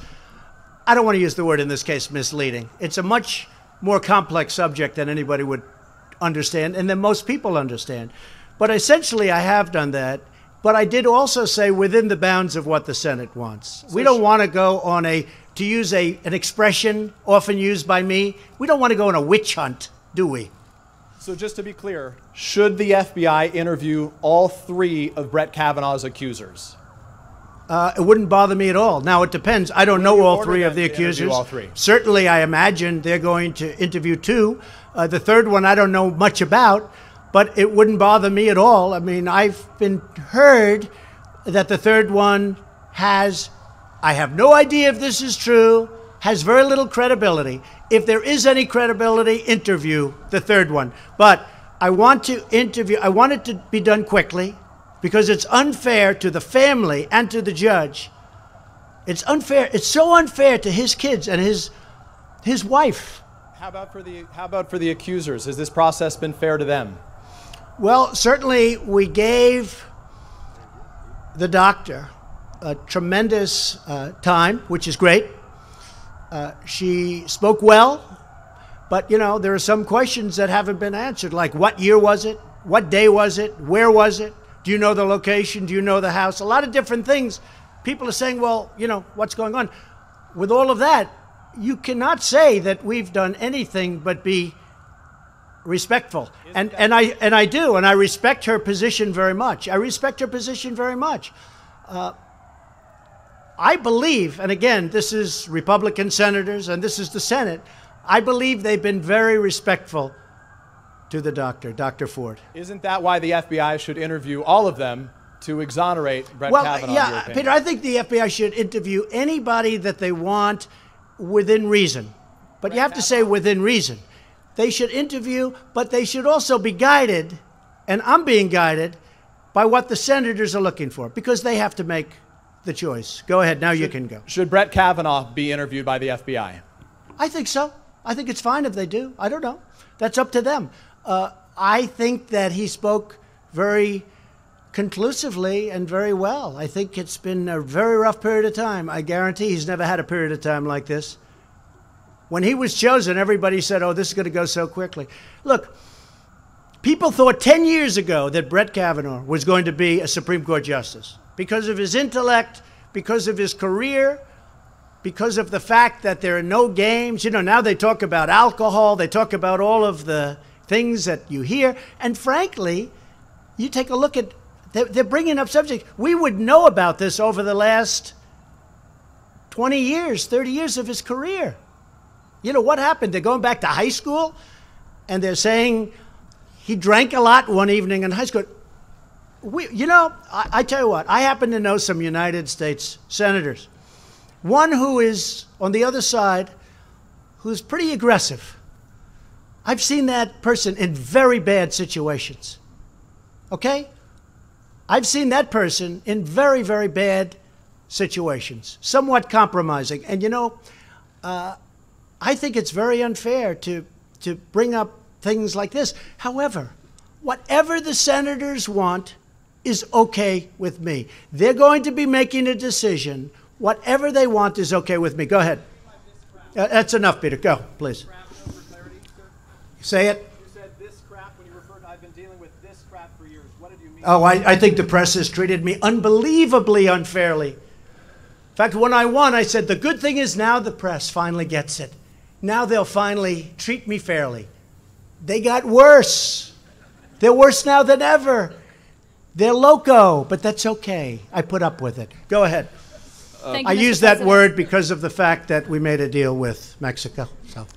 I don't want to use the word in this case, misleading. It's a much more complex subject than anybody would understand and than most people understand. But essentially, I have done that. But I did also say within the bounds of what the Senate wants. We don't want to go on to use an expression often used by me, we don't want to go on a witch hunt, do we? So just to be clear, should the FBI interview all 3 of Brett Kavanaugh's accusers? It wouldn't bother me at all. Now, it depends. I don't know all 3 of the accusers. All 3. Certainly, I imagine they're going to interview 2. The third one I don't know much about, but it wouldn't bother me at all. I mean, I've been heard that the third one has, I have no idea if this is true, has very little credibility. If there is any credibility, interview the third one. But I want to interview, I want it to be done quickly because it's unfair to the family and to the judge. It's unfair. It's so unfair to his kids and his wife. How about for the accusers? Has this process been fair to them? Well, certainly we gave the doctor a tremendous time, which is great. She spoke well, but, you know, there are some questions that haven't been answered, like what year was it? What day was it? Where was it? Do you know the location? Do you know the house? A lot of different things. People are saying, well, you know, what's going on? With all of that, you cannot say that we've done anything but be respectful. And I do, and I respect her position very much. I respect her position very much. I believe, and again, this is Republican senators and this is the Senate, I believe they've been very respectful to the doctor, Dr. Ford. Isn't that why the FBI should interview all of them to exonerate Brett Kavanaugh? Yeah, Peter, I think the FBI should interview anybody that they want within reason. But you have to say within reason. They should interview, but they should also be guided, and I'm being guided, by what the senators are looking for, because they have to make the choice. Go ahead, now you can go. Should Brett Kavanaugh be interviewed by the FBI? I think so. I think it's fine if they do. I don't know. That's up to them. I think that he spoke very conclusively and very well. I think it's been a very rough period of time. I guarantee he's never had a period of time like this. When he was chosen, everybody said, oh, this is going to go so quickly. Look, people thought 10 years ago that Brett Kavanaugh was going to be a Supreme Court justice because of his intellect, because of his career, because of the fact that there are no games. You know, now they talk about alcohol. They talk about all of the things that you hear. And frankly, you take a look at, they're bringing up subjects. We would know about this over the last 20 years, 30 years of his career. You know, what happened? They're going back to high school, and they're saying he drank a lot one evening in high school. You know, I tell you what, I happen to know some United States senators. One who is on the other side, who's pretty aggressive. I've seen that person in very bad situations. Okay? I've seen that person in very, very bad situations, somewhat compromising. And, you know, I think it's very unfair to bring up things like this. However, whatever the senators want is okay with me. They're going to be making a decision. Whatever they want is okay with me. Go ahead. That's enough, Peter. Go, please. Say it. You said this crap when you referred to I've been dealing with this crap for years. What did you mean? Oh, I think the press has treated me unbelievably unfairly. In fact, when I won, I said, the good thing is now the press finally gets it. Now they'll finally treat me fairly. They got worse. They're worse now than ever. They're loco, but that's okay. I put up with it. Go ahead. I use that word because of the fact that we made a deal with Mexico. So,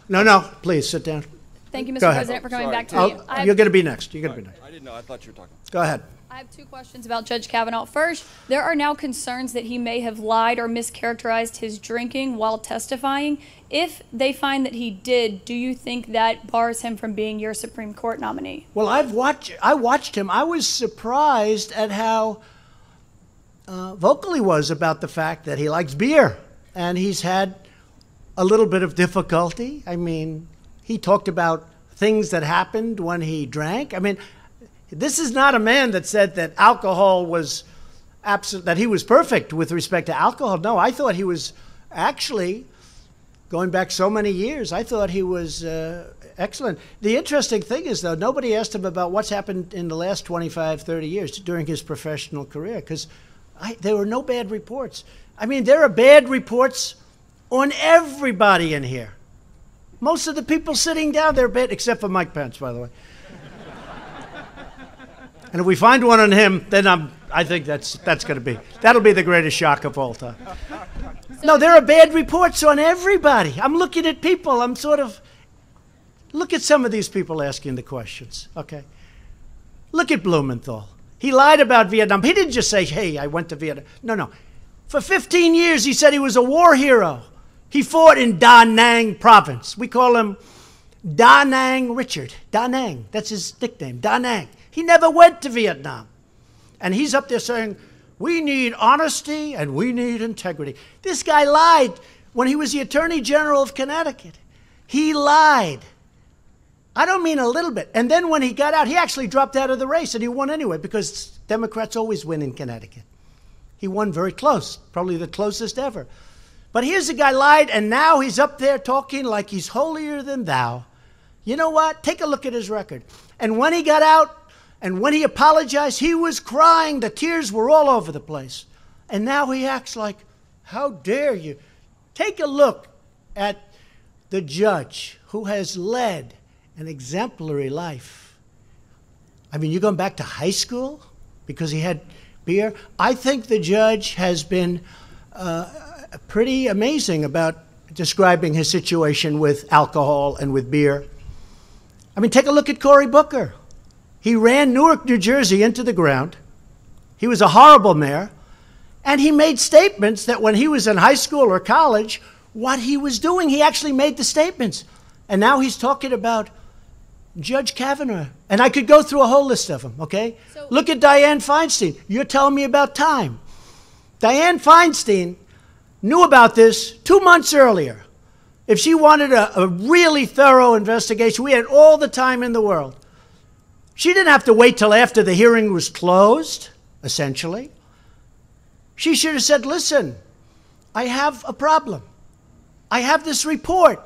no, please sit down. Thank you, Mr. President, for coming back to me. You're going to be next. You're going to be next. I didn't know. I thought you were talking. Go ahead. I have two questions about Judge Kavanaugh. First, there are now concerns that he may have lied or mischaracterized his drinking while testifying. If they find that he did, do you think that bars him from being your Supreme Court nominee? Well, I watched him. I was surprised at how vocal he was about the fact that he likes beer. And he's had a little bit of difficulty. I mean, he talked about things that happened when he drank. I mean, this is not a man that said that alcohol was that he was perfect with respect to alcohol. No, I thought he was actually, going back so many years, I thought he was excellent. The interesting thing is, though, nobody asked him about what's happened in the last 25, 30 years during his professional career, because there were no bad reports. I mean, there are bad reports on everybody in here. Most of the people sitting down there are bad, except for Mike Pence, by the way. And if we find one on him, then I think that'll be the greatest shock of all time. No, there are bad reports on everybody. I'm looking at people. Look at some of these people asking the questions, okay? Look at Blumenthal. He lied about Vietnam. He didn't just say, hey, I went to Vietnam. No. For 15 years, he said he was a war hero. He fought in Da Nang province. We call him Da Nang Richard. Da Nang, that's his nickname, Da Nang. He never went to Vietnam. And he's up there saying, we need honesty and we need integrity. This guy lied when he was the Attorney General of Connecticut. He lied. I don't mean a little bit. And then when he got out, he actually dropped out of the race and he won anyway because Democrats always win in Connecticut. He won very close, probably the closest ever. But here's a guy lied, and now he's up there talking like he's holier than thou. You know what? Take a look at his record. And when he got out, and when he apologized, he was crying. The tears were all over the place. And now he acts like, how dare you? Take a look at the judge who has led an exemplary life. I mean, you're going back to high school because he had beer? I think the judge has been pretty amazing about describing his situation with alcohol and with beer. I mean, take a look at Cory Booker. He ran Newark, New Jersey into the ground. He was a horrible mayor. And he made statements that when he was in high school or college, what he was doing, he actually made the statements. And now he's talking about Judge Kavanaugh. And I could go through a whole list of them, okay? So, look at Dianne Feinstein. You're telling me about time. Dianne Feinstein knew about this 2 months earlier. If she wanted a really thorough investigation, we had all the time in the world. She didn't have to wait till after the hearing was closed, essentially. She should have said, listen, I have a problem. I have this report.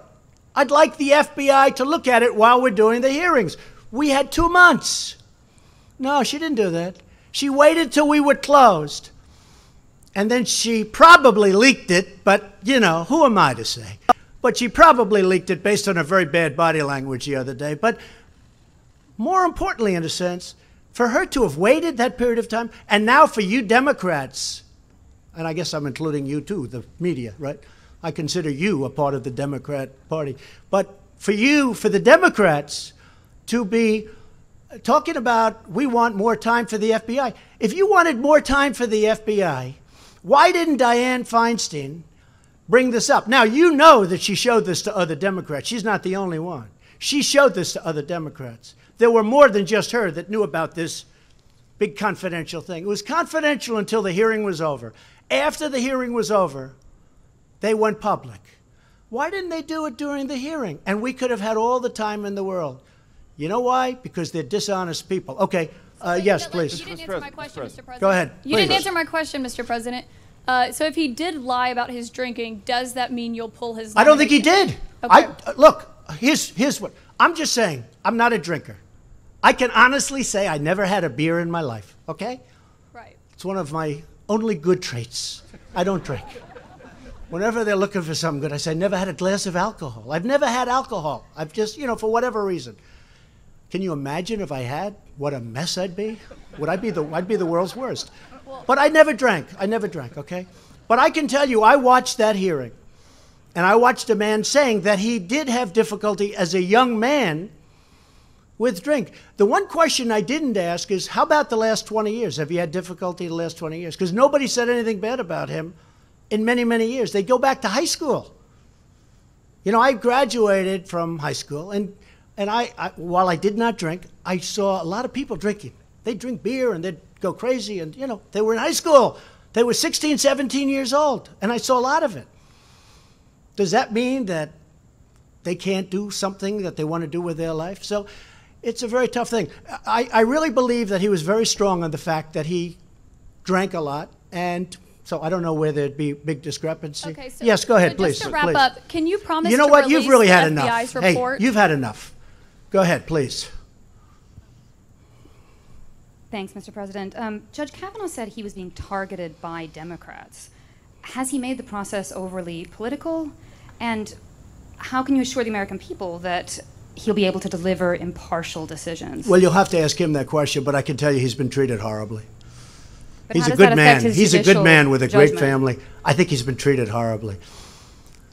I'd like the FBI to look at it while we're doing the hearings. We had 2 months. No, she didn't do that. She waited till we were closed. And then she probably leaked it, but, you know, who am I to say? But she probably leaked it based on her very bad body language the other day. But more importantly, in a sense, for her to have waited that period of time, and now for you Democrats, and I guess I'm including you too, the media, right? I consider you a part of the Democrat Party. But for you, for the Democrats, to be talking about we want more time for the FBI. If you wanted more time for the FBI, why didn't Dianne Feinstein bring this up? Now, you know that she showed this to other Democrats. She's not the only one. She showed this to other Democrats. There were more than just her that knew about this big confidential thing. It was confidential until the hearing was over. After the hearing was over, they went public. Why didn't they do it during the hearing? And we could have had all the time in the world. You know why? Because they're dishonest people. Okay, yes, please. You didn't answer my question, Mr. President. Go ahead. You didn't answer my question, Mr. President. So if he did lie about his drinking, does that mean you'll pull his nomination? I don't think he did. Okay. Look, here's what. I'm just saying, I'm not a drinker. I can honestly say I never had a beer in my life, okay? Right. It's one of my only good traits. I don't drink. Whenever they're looking for something good, I say, I never had a glass of alcohol. I've never had alcohol. I've just, you know, for whatever reason. Can you imagine if I had, what a mess I'd be? I'd be the world's worst. But I never drank. I never drank, okay? But I can tell you, I watched that hearing. And I watched a man saying that he did have difficulty as a young man with drink. The one question I didn't ask is, how about the last 20 years? Have you had difficulty the last 20 years? Because nobody said anything bad about him in many, many years. They go back to high school. You know, I graduated from high school, and while I did not drink, I saw a lot of people drinking. They'd drink beer, and they'd go crazy, and, you know, they were in high school. They were 16, 17 years old, and I saw a lot of it. Does that mean that they can't do something that they want to do with their life? So it's a very tough thing. I really believe that he was very strong on the fact that he drank a lot, and so I don't know where there'd be big discrepancy. Okay, so yes, go ahead, please. Just to wrap please. up, can you promise you know to what? You've really had the enough. FBI's report? Hey, you've had enough. Go ahead, please. Thanks, Mr. President. Judge Kavanaugh said he was being targeted by Democrats. Has he made the process overly political? And how can you assure the American people that he'll be able to deliver impartial decisions? Well, you'll have to ask him that question, but I can tell you he's been treated horribly. But he's how a does that good affect man. his He's a good judicial man with a judgment? great family. I think he's been treated horribly.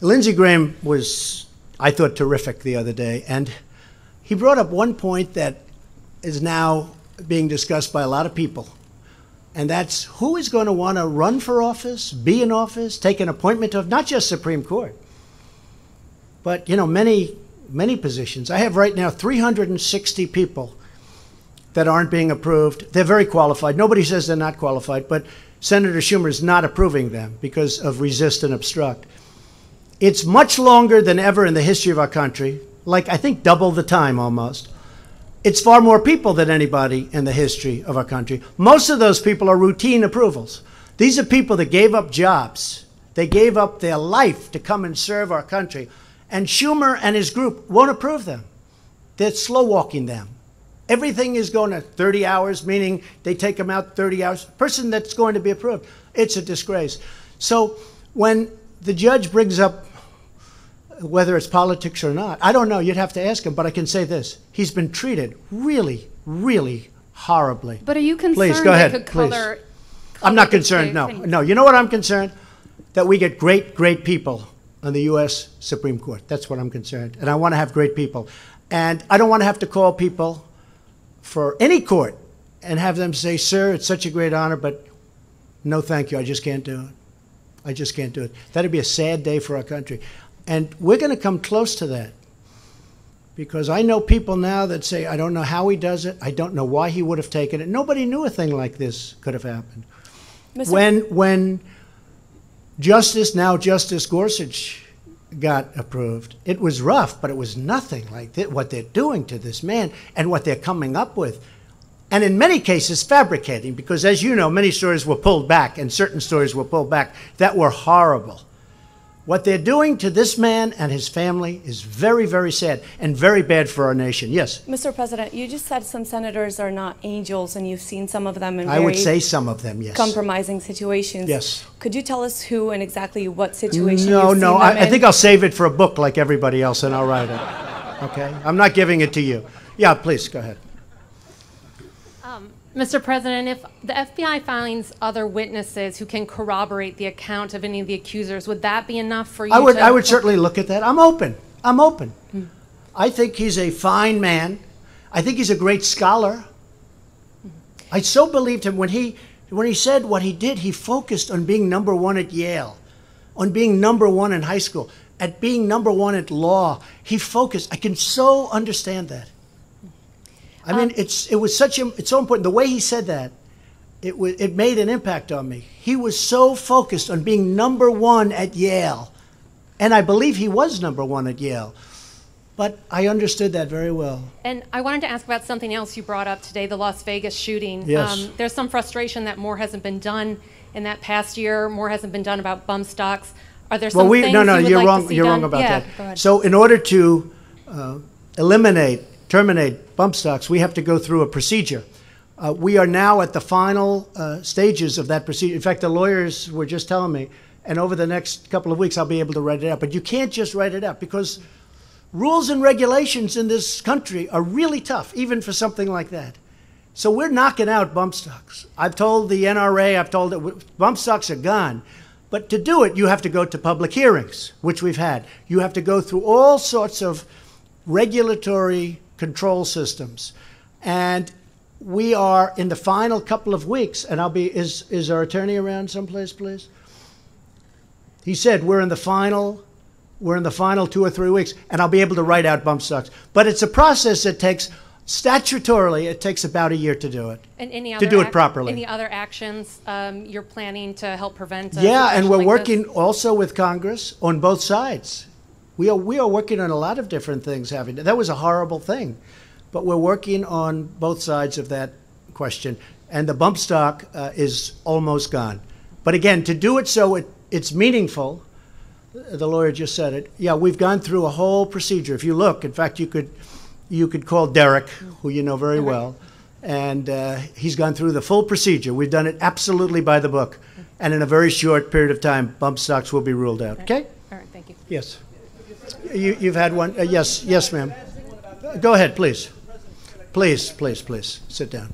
Lindsey Graham was, I thought, terrific the other day, and he brought up one point that is now being discussed by a lot of people, and that's who is going to want to run for office, be in office, take an appointment of not just Supreme Court, but, you know, many positions. I have right now 360 people that aren't being approved. They're very qualified. Nobody says they're not qualified, but Senator Schumer is not approving them because of resist and obstruct. It's much longer than ever in the history of our country, like I think double the time almost. It's far more people than anybody in the history of our country. Most of those people are routine approvals. These are people that gave up jobs. They gave up their life to come and serve our country. And Schumer and his group won't approve them. They're slow walking them. Everything is going to 30 hours, meaning they take them out 30 hours. Person that's going to be approved. It's a disgrace. So when the judge brings up whether it's politics or not, I don't know. You'd have to ask him, but I can say this. He's been treated really, really horribly. But are you concerned Please, go ahead, it could please. color I'm not concerned, no. No, you know what I'm concerned? That we get great, great people on the U.S. Supreme Court. That's what I'm concerned. And I want to have great people. And I don't want to have to call people for any court and have them say, sir, it's such a great honor, but no thank you, I just can't do it. I just can't do it. That'd be a sad day for our country. And we're going to come close to that. Because I know people now that say, I don't know how he does it. I don't know why he would have taken it. Nobody knew a thing like this could have happened. When now Justice Gorsuch got approved, it was rough, but it was nothing like what they're doing to this man and what they're coming up with. And in many cases, fabricating, because as you know, many stories were pulled back and certain stories were pulled back that were horrible. What they're doing to this man and his family is very, very sad and very bad for our nation. Yes? Mr. President, you just said some senators are not angels, and you've seen some of them in I would say some of them, yes. compromising situations. Yes. Could you tell us who and exactly what situation No, you've no. seen them I in? think I'll save it for a book like everybody else, and I'll write it. Okay? I'm not giving it to you. Yeah, please, go ahead. Mr. President, if the FBI finds other witnesses who can corroborate the account of any of the accusers, would that be enough for you I would certainly look at that. I'm open. I'm open. I think he's a fine man. I think he's a great scholar. I so believed him when he said what he did. He focused on being number one at Yale, on being number one in high school, at being number one at law. He focused. I can so understand that. I mean, it's so important. The way he said that, it made an impact on me. He was so focused on being number one at Yale, and I believe he was number one at Yale. But I understood that very well. And I wanted to ask about something else you brought up today, the Las Vegas shooting. Yes. There's some frustration that more hasn't been done in that past year. More hasn't been done about bump stocks. Are there some things no, you would you're like wrong. to see You're done? wrong about Yeah, that. go ahead. So, in order to terminate bump stocks, we have to go through a procedure. We are now at the final stages of that procedure. In fact, the lawyers were just telling me, and over the next couple of weeks, I'll be able to write it out. But you can't just write it out because rules and regulations in this country are really tough, even for something like that. So we're knocking out bump stocks. I've told the NRA, I've told it, bump stocks are gone. But to do it, you have to go to public hearings, which we've had. You have to go through all sorts of regulatory control systems. And we are in the final couple of weeks, and is our attorney around someplace, please? He said we're in the final 2 or 3 weeks, and I'll be able to write out bump stocks. But it's a process that takes, statutorily, it takes about a year to do it. And any other to do it properly. Any other actions you're planning to help prevent? Yeah, and we're like working this? also with Congress on both sides. We are working on a lot of different things. That was a horrible thing, but we're working on both sides of that question. And the bump stock is almost gone. But again, to do it so it's meaningful, the lawyer just said it. Yeah, we've gone through a whole procedure. If you look, in fact, you could call Derek, who you know very well, and he's gone through the full procedure. We've done it absolutely by the book, and in a very short period of time, bump stocks will be ruled out. Okay? All right, thank you. Yes. You've had one? Yes, ma'am. Go ahead, please. Please, sit down.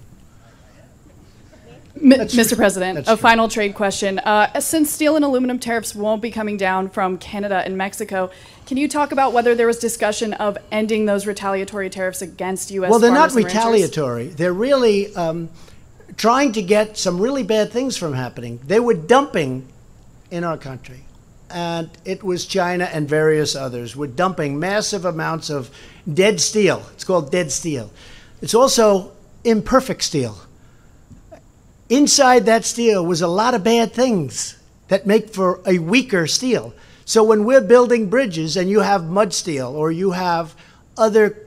Mr. President, a final trade question. Since steel and aluminum tariffs won't be coming down from Canada and Mexico, can you talk about whether there was discussion of ending those retaliatory tariffs against U.S. Well, they're not farmers and ranchers? retaliatory. They're really trying to get some really bad things from happening. They were dumping in our country. And it was China and various others were dumping massive amounts of dead steel. It's called dead steel. It's also imperfect steel. Inside that steel was a lot of bad things that make for a weaker steel. So when we're building bridges and you have mud steel or you have other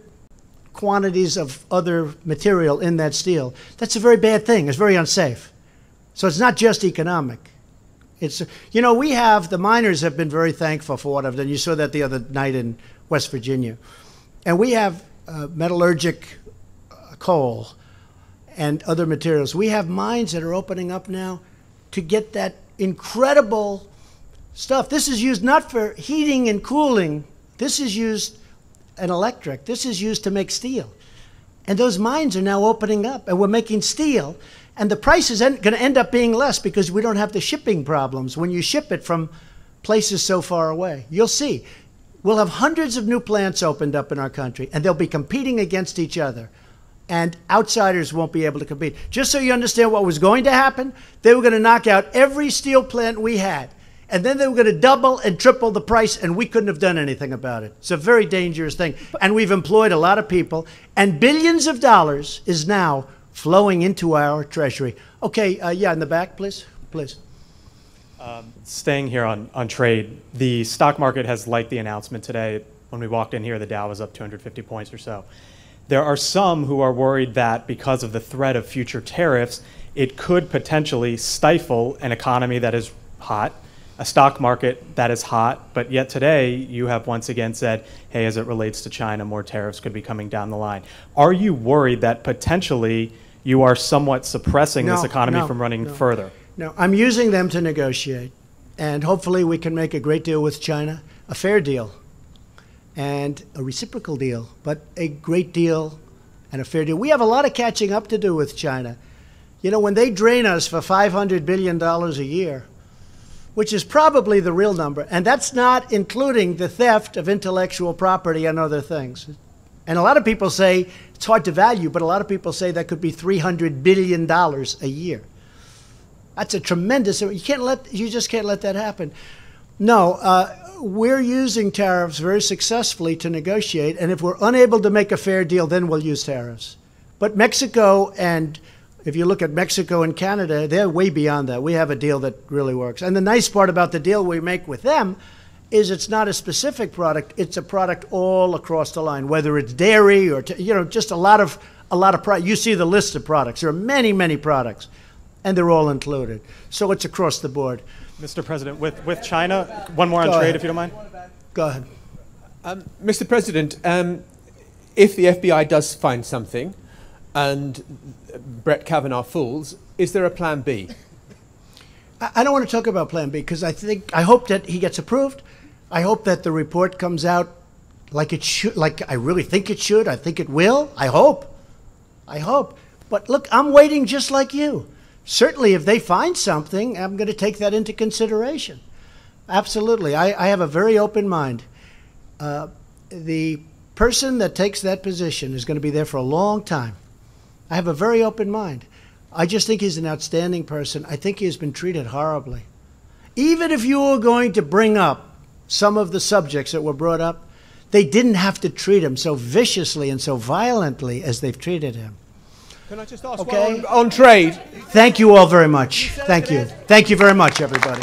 quantities of other material in that steel, that's a very bad thing. It's very unsafe. So it's not just economic. It's, you know, the miners have been very thankful for what I've done. You saw that the other night in West Virginia. And we have metallurgic coal and other materials. We have mines that are opening up now to get that incredible stuff. This is used not for heating and cooling. This is used in electric. This is used to make steel. And those mines are now opening up, and we're making steel. And the price is going to end up being less because we don't have the shipping problems when you ship it from places so far away. You'll see. We'll have hundreds of new plants opened up in our country, and they'll be competing against each other. And outsiders won't be able to compete. Just so you understand what was going to happen, they were going to knock out every steel plant we had. And then they were going to double and triple the price, and we couldn't have done anything about it. It's a very dangerous thing. And we've employed a lot of people, and billions of dollars is now flowing into our treasury. Okay, yeah, in the back, please. Please. Staying here on trade, the stock market has liked the announcement today. When we walked in here, the Dow was up 250 points or so. There are some who are worried that because of the threat of future tariffs, it could potentially stifle an economy that is hot, a stock market that is hot, but yet today you have once again said, hey, as it relates to China, more tariffs could be coming down the line. Are you worried that potentially you are somewhat suppressing this economy from running further? No, I'm using them to negotiate, and hopefully we can make a great deal with China, a fair deal, and a reciprocal deal, but a great deal and a fair deal. We have a lot of catching up to do with China. You know, when they drain us for $500 billion a year, which is probably the real number, and that's not including the theft of intellectual property and other things. And a lot of people say it's hard to value, but a lot of people say that could be $300 billion a year. That's a tremendous. You just can't let that happen. No, we're using tariffs very successfully to negotiate, and if we're unable to make a fair deal, then we'll use tariffs. But Mexico, and if you look at Mexico and Canada, they're way beyond that. We have a deal that really works. And the nice part about the deal we make with them is it's not a specific product, it's a product all across the line, whether it's dairy or, just a lot of products. You see the list of products. There are many, many products, and they're all included. So it's across the board. Mr. President, with China, one more on trade, if you don't mind. Go ahead. Mr. President, if the FBI does find something and Brett Kavanaugh falls, is there a plan B? I don't want to talk about plan B because I hope that he gets approved. I hope that the report comes out like it should, like I really think it should. I think it will. I hope. But look, I'm waiting just like you. Certainly, if they find something, I'm going to take that into consideration. Absolutely. I have a very open mind. The person that takes that position is going to be there for a long time. I have a very open mind. I just think he's an outstanding person. I think he has been treated horribly. Even if you were going to bring up some of the subjects that were brought up, they didn't have to treat him so viciously and so violently as they've treated him. Can I just ask on trade? Thank you all very much. Thank you. Thank you very much, everybody.